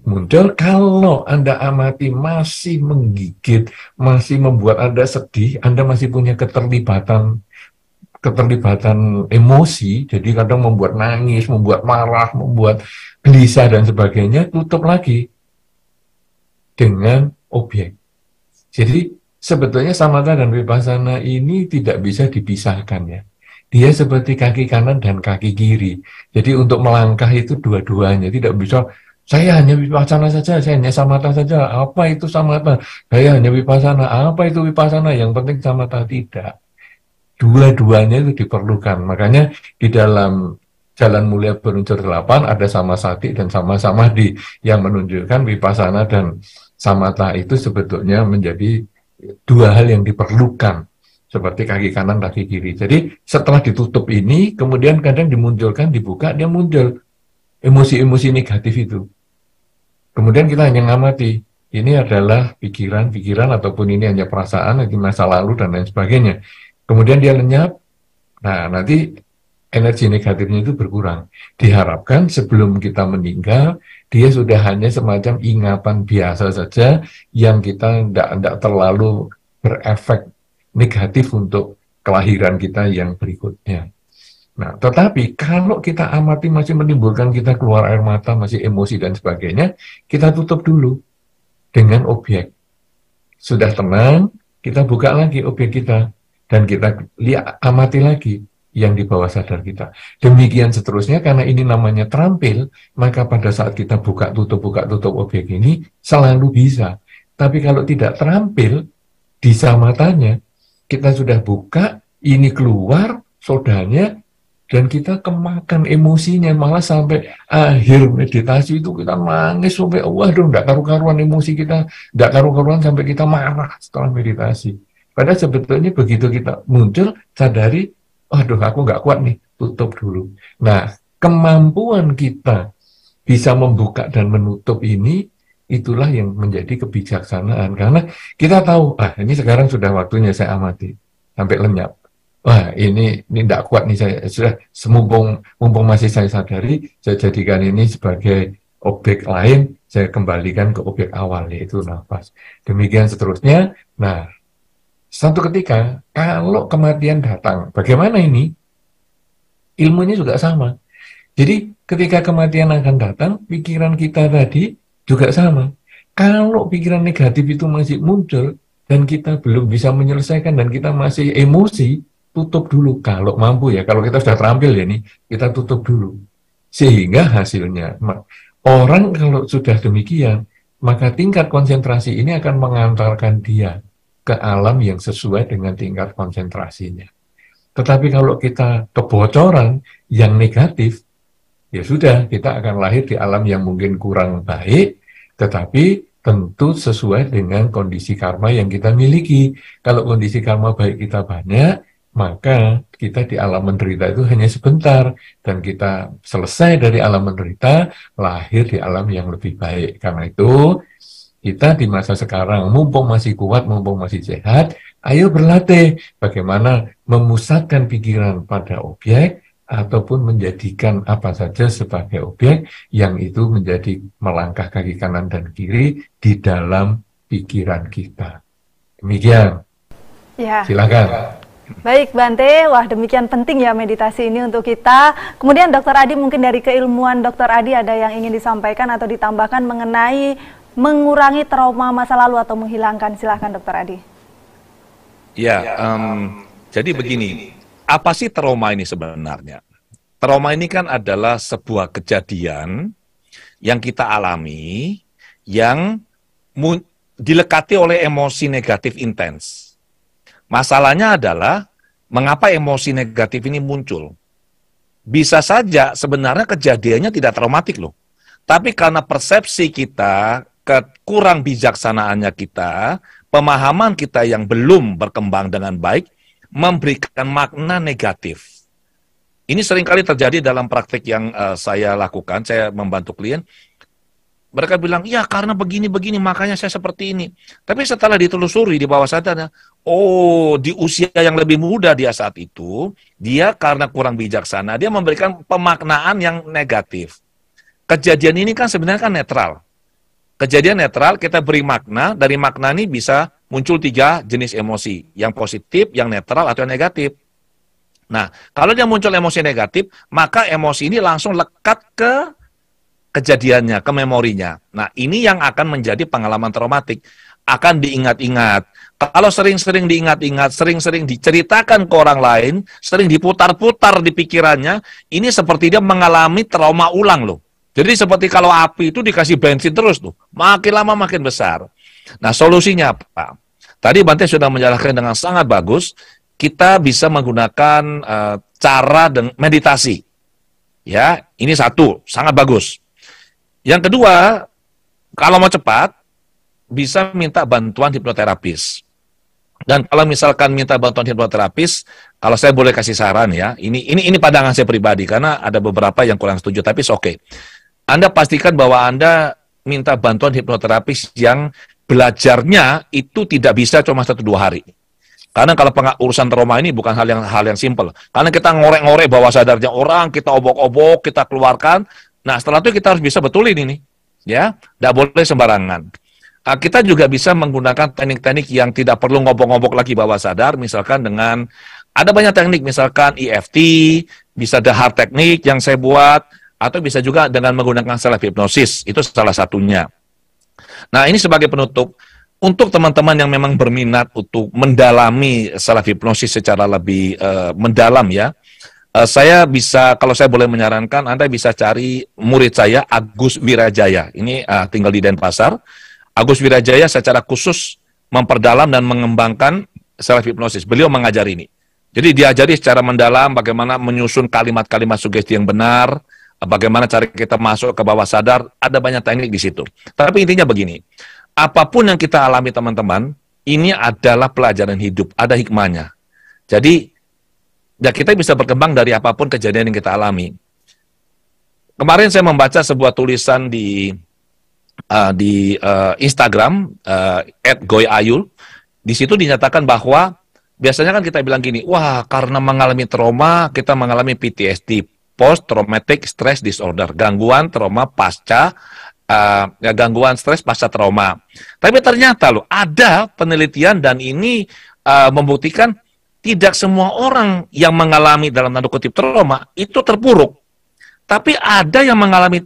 Muncul kalau Anda amati masih menggigit, masih membuat Anda sedih, Anda masih punya keterlibatan emosi, jadi kadang membuat nangis, membuat marah, membuat gelisah dan sebagainya, tutup lagi dengan objek. Jadi sebetulnya samatha dan vipassana ini tidak bisa dipisahkan ya. Dia seperti kaki kanan dan kaki kiri. Jadi untuk melangkah itu dua-duanya, tidak bisa saya hanya vipassana saja, saya hanya samatha saja. Apa itu samatha? Saya hanya vipassana. Apa itu vipassana? Yang penting samatha, tidak. Dua-duanya itu diperlukan. Makanya di dalam Jalan Mulia Berunsur 8 ada samasati dan sama-samadhi yang menunjukkan vipassana dan samatha itu sebetulnya menjadi dua hal yang diperlukan. Seperti kaki kanan, kaki kiri. Jadi setelah ditutup ini, kemudian kadang dimunculkan, dibuka, dia muncul emosi-emosi negatif itu. Kemudian kita hanya ngamati, ini adalah pikiran-pikiran ataupun ini hanya perasaan, ini masa lalu dan lain sebagainya. Kemudian dia lenyap, nah nanti energi negatifnya itu berkurang. Diharapkan sebelum kita meninggal, dia sudah hanya semacam ingatan biasa saja yang kita tidak terlalu berefek negatif untuk kelahiran kita yang berikutnya. Nah, tetapi kalau kita amati masih menimbulkan kita keluar air mata, masih emosi dan sebagainya, kita tutup dulu dengan objek. Sudah tenang, kita buka lagi objek kita dan kita amati lagi yang di bawah sadar kita. Demikian seterusnya, karena ini namanya terampil, maka pada saat kita buka tutup objek ini selalu bisa. Tapi kalau tidak terampil di samathanya, kita sudah buka, ini keluar sodanya, dan kita kemakan emosinya, malah sampai akhir meditasi itu kita nangis sampai waduh, tidak karu-karuan emosi kita, tidak karu-karuan sampai kita marah setelah meditasi. Padahal sebetulnya begitu kita muncul, sadari, aduh aku nggak kuat nih, tutup dulu. Nah, kemampuan kita bisa membuka dan menutup ini, itulah yang menjadi kebijaksanaan. Karena kita tahu, ini sekarang sudah waktunya saya amati, sampai lenyap. Wah, ini tidak kuat nih saya. Sudah, mumpung masih saya sadari, saya jadikan ini sebagai objek lain, saya kembalikan ke objek awal, yaitu nafas. Demikian seterusnya. Nah, satu ketika, kalau kematian datang, bagaimana ini? Ilmunya juga sama. Jadi, ketika kematian akan datang, pikiran kita tadi juga sama. Kalau pikiran negatif itu masih muncul, dan kita belum bisa menyelesaikan, dan kita masih emosi, tutup dulu. Kalau mampu ya, kalau kita sudah terampil ya nih, kita tutup dulu. Sehingga hasilnya, orang kalau sudah demikian, maka tingkat konsentrasi ini akan mengantarkan dia ke alam yang sesuai dengan tingkat konsentrasinya. Tetapi kalau kita kebocoran yang negatif, ya sudah, kita akan lahir di alam yang mungkin kurang baik, tetapi tentu sesuai dengan kondisi karma yang kita miliki. Kalau kondisi karma baik kita banyak, maka kita di alam menderita itu hanya sebentar, dan kita selesai dari alam menderita, lahir di alam yang lebih baik. Karena itu, kita di masa sekarang, mumpung masih kuat, mumpung masih sehat, ayo berlatih bagaimana memusatkan pikiran pada objek, ataupun menjadikan apa saja sebagai objek, yang itu menjadi melangkah kaki kanan dan kiri di dalam pikiran kita. Demikian. Ya. Silakan. Baik Bante, wah demikian penting ya meditasi ini untuk kita. Kemudian Dokter Adi, mungkin dari keilmuan Dokter Adi ada yang ingin disampaikan atau ditambahkan mengenai mengurangi trauma masa lalu atau menghilangkan. Silahkan Dokter Adi. Ya, jadi begini, apa sih trauma ini sebenarnya? Trauma ini kan adalah sebuah kejadian yang kita alami, yang dilekati oleh emosi negatif intens. Masalahnya adalah, mengapa emosi negatif ini muncul? Bisa saja sebenarnya kejadiannya tidak traumatik loh. Tapi karena persepsi kita, kurang bijaksanaannya kita, pemahaman kita yang belum berkembang dengan baik, memberikan makna negatif. Ini seringkali terjadi dalam praktik yang saya lakukan, saya membantu klien. Mereka bilang, ya karena begini-begini, makanya saya seperti ini. Tapi setelah ditelusuri di bawah sadarnya, oh di usia yang lebih muda dia saat itu, dia karena kurang bijaksana, dia memberikan pemaknaan yang negatif. Kejadian ini kan sebenarnya kan netral. Kejadian netral, kita beri makna, dari makna ini bisa muncul 3 jenis emosi. Yang positif, yang netral, atau yang negatif. Nah, kalau dia muncul emosi negatif, maka emosi ini langsung lekat ke kejadiannya, ke memorinya. Nah, ini yang akan menjadi pengalaman traumatik. Akan diingat-ingat. Kalau sering-sering diingat-ingat, sering-sering diceritakan ke orang lain, sering diputar-putar di pikirannya, ini seperti dia mengalami trauma ulang loh. Jadi seperti kalau api itu dikasih bensin terus tuh, makin lama makin besar. Nah, solusinya apa? Tadi Bante sudah menjelaskan dengan sangat bagus, kita bisa menggunakan cara meditasi. Ya, ini satu, sangat bagus. Yang kedua, kalau mau cepat, bisa minta bantuan hipnoterapis. Dan kalau misalkan minta bantuan hipnoterapis, kalau saya boleh kasih saran ya, ini pandangan saya pribadi, karena ada beberapa yang kurang setuju, tapi oke. Anda pastikan bahwa Anda minta bantuan hipnoterapis yang belajarnya itu tidak bisa cuma 1-2 hari. Karena kalau urusan trauma ini bukan hal yang simpel. Karena kita ngorek-ngorek bawah sadarnya orang, kita obok-obok, kita keluarkan. Nah, setelah itu kita harus bisa betulin ini, ya, tidak boleh sembarangan. Kita juga bisa menggunakan teknik-teknik yang tidak perlu ngobok-ngobok lagi bawah sadar, misalkan dengan, ada banyak teknik, misalkan EFT, bisa ada hard teknik yang saya buat, atau bisa juga dengan menggunakan self-hypnosis, itu salah satunya. Nah, ini sebagai penutup, untuk teman-teman yang memang berminat untuk mendalami self-hypnosis secara lebih mendalam ya, saya bisa, kalau saya boleh menyarankan, Anda bisa cari murid saya, Agus Wirajaya. Ini tinggal di Denpasar. Agus Wirajaya secara khusus memperdalam dan mengembangkan self-hypnosis. Beliau mengajar ini. Jadi diajari secara mendalam bagaimana menyusun kalimat-kalimat sugesti yang benar, bagaimana cara kita masuk ke bawah sadar, ada banyak teknik di situ. Tapi intinya begini, apapun yang kita alami teman-teman, ini adalah pelajaran hidup, ada hikmahnya. Jadi, ya kita bisa berkembang dari apapun kejadian yang kita alami. Kemarin saya membaca sebuah tulisan di Instagram, @goyayul. Di situ dinyatakan bahwa biasanya kan kita bilang gini, wah karena mengalami trauma, kita mengalami PTSD, Post Traumatic Stress Disorder, gangguan trauma pasca gangguan stres pasca trauma. Tapi ternyata loh, ada penelitian dan ini membuktikan tidak semua orang yang mengalami dalam tanda kutip trauma itu terpuruk. Tapi ada yang mengalami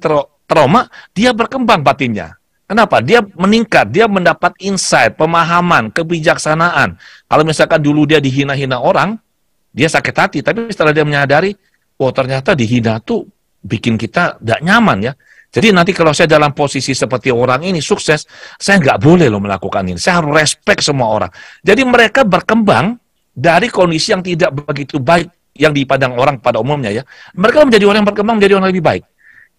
trauma, dia berkembang batinnya. Kenapa? Dia meningkat, dia mendapat insight, pemahaman, kebijaksanaan. Kalau misalkan dulu dia dihina-hina orang, dia sakit hati, tapi setelah dia menyadari, oh ternyata dihina tuh bikin kita tidak nyaman ya. Jadi nanti kalau saya dalam posisi seperti orang ini sukses, saya nggak boleh loh melakukan ini. Saya harus respect semua orang. Jadi mereka berkembang dari kondisi yang tidak begitu baik yang dipandang orang pada umumnya ya. Mereka menjadi orang yang berkembang, menjadi orang yang lebih baik.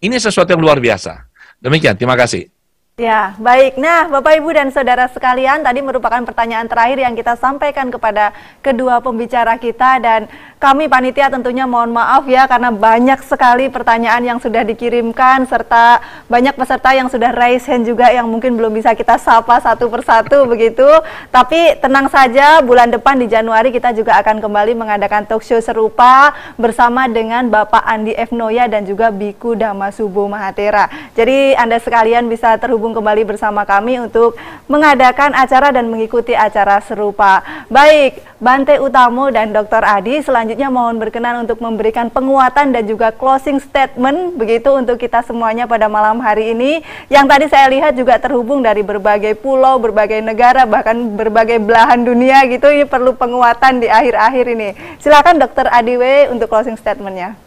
Ini sesuatu yang luar biasa. Demikian, terima kasih. Ya, baik. Nah, Bapak, Ibu, dan Saudara sekalian, tadi merupakan pertanyaan terakhir yang kita sampaikan kepada kedua pembicara kita, dan kami panitia tentunya mohon maaf ya, karena banyak sekali pertanyaan yang sudah dikirimkan, serta banyak peserta yang sudah raise hand juga yang mungkin belum bisa kita sapa satu persatu begitu. Tapi tenang saja, bulan depan di Januari kita juga akan kembali mengadakan talk show serupa bersama dengan Bapak Andi F. Noya dan juga Biku Damasubo Mahatera. Jadi Anda sekalian bisa terhubung kembali bersama kami untuk mengadakan acara dan mengikuti acara serupa. Baik, Bante Utamo dan Dr. Adi, selanjutnya mohon berkenan untuk memberikan penguatan dan juga closing statement begitu untuk kita semuanya pada malam hari ini, yang tadi saya lihat juga terhubung dari berbagai pulau, berbagai negara, bahkan berbagai belahan dunia gitu. Ini perlu penguatan di akhir-akhir ini. Silakan Dr. Adi W untuk closing statement-nya.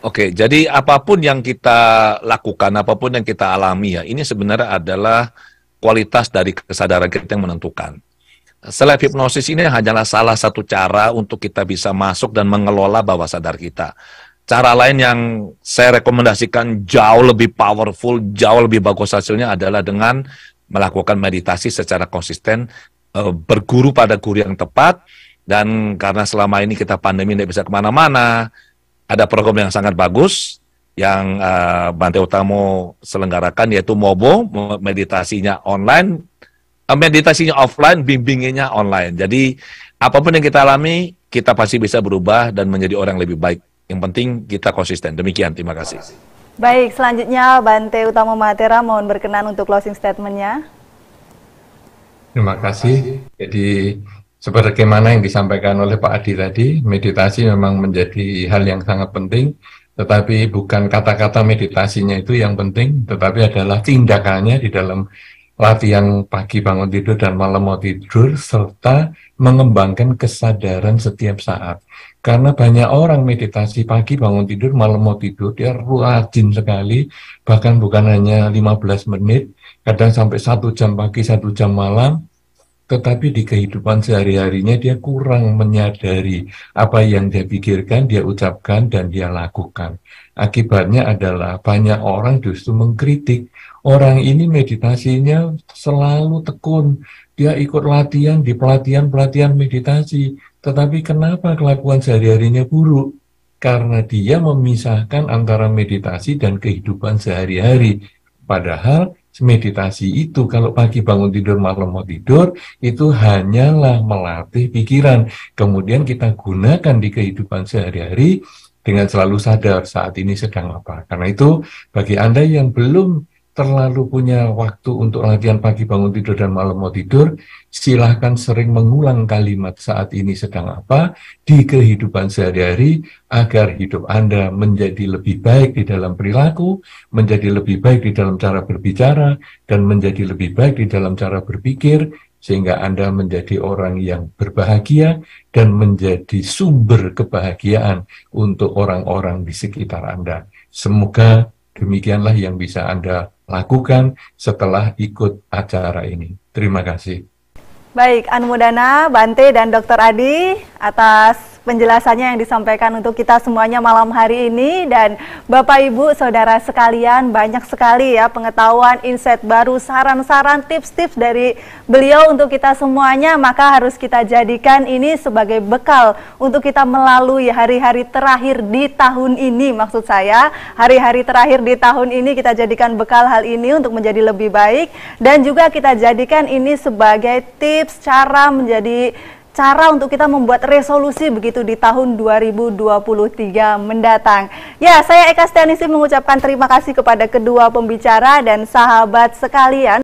Oke, jadi apapun yang kita lakukan, apapun yang kita alami ya, ini sebenarnya adalah kualitas dari kesadaran kita yang menentukan. Self hipnosis ini hanyalah salah satu cara untuk kita bisa masuk dan mengelola bawah sadar kita. Cara lain yang saya rekomendasikan jauh lebih powerful, jauh lebih bagus hasilnya adalah dengan melakukan meditasi secara konsisten, berguru pada guru yang tepat, dan karena selama ini kita pandemi tidak bisa kemana-mana, ada program yang sangat bagus yang Bante Utamo selenggarakan, yaitu MOBO, meditasinya online, meditasinya offline, bimbingannya online. Jadi apapun yang kita alami, kita pasti bisa berubah dan menjadi orang yang lebih baik. Yang penting kita konsisten. Demikian, terima kasih. Baik, selanjutnya Bante Utamo Mahatera mohon berkenan untuk closing statement-nya. Terima kasih. Jadi sebagaimana yang disampaikan oleh Pak Adi tadi, meditasi memang menjadi hal yang sangat penting, tetapi bukan kata-kata meditasinya itu yang penting, tetapi adalah tindakannya di dalam latihan pagi bangun tidur dan malam mau tidur, serta mengembangkan kesadaran setiap saat. Karena banyak orang meditasi pagi bangun tidur, malam mau tidur, dia rajin sekali, bahkan bukan hanya 15 menit, kadang sampai 1 jam pagi, 1 jam malam, tetapi di kehidupan sehari-harinya dia kurang menyadari apa yang dia pikirkan, dia ucapkan, dan dia lakukan. Akibatnya adalah banyak orang justru mengkritik. Orang ini meditasinya selalu tekun, dia ikut latihan di pelatihan-pelatihan meditasi, tetapi kenapa kelakuan sehari-harinya buruk? Karena dia memisahkan antara meditasi dan kehidupan sehari-hari. Padahal meditasi itu kalau pagi bangun tidur, malam mau tidur, itu hanyalah melatih pikiran. Kemudian kita gunakan di kehidupan sehari-hari dengan selalu sadar saat ini sedang apa. Karena itu bagi Anda yang belum terlalu punya waktu untuk latihan pagi bangun tidur dan malam mau tidur, silahkan sering mengulang kalimat saat ini sedang apa di kehidupan sehari-hari agar hidup Anda menjadi lebih baik di dalam perilaku, menjadi lebih baik di dalam cara berbicara, dan menjadi lebih baik di dalam cara berpikir, sehingga Anda menjadi orang yang berbahagia dan menjadi sumber kebahagiaan untuk orang-orang di sekitar Anda. Semoga demikianlah yang bisa Anda lakukan setelah ikut acara ini. Terima kasih. Baik, Anumodana, Bante, dan Dr. Adi atas penjelasannya yang disampaikan untuk kita semuanya malam hari ini. Dan Bapak Ibu Saudara sekalian, banyak sekali ya pengetahuan, insight baru, saran-saran, tips-tips dari beliau untuk kita semuanya. Maka harus kita jadikan ini sebagai bekal untuk kita melalui hari-hari terakhir di tahun ini. Maksud saya, hari-hari terakhir di tahun ini kita jadikan bekal hal ini untuk menjadi lebih baik. Dan juga kita jadikan ini sebagai tips cara untuk kita membuat resolusi begitu di tahun 2023 mendatang. Ya, saya Eka Stianisi mengucapkan terima kasih kepada kedua pembicara dan sahabat sekalian.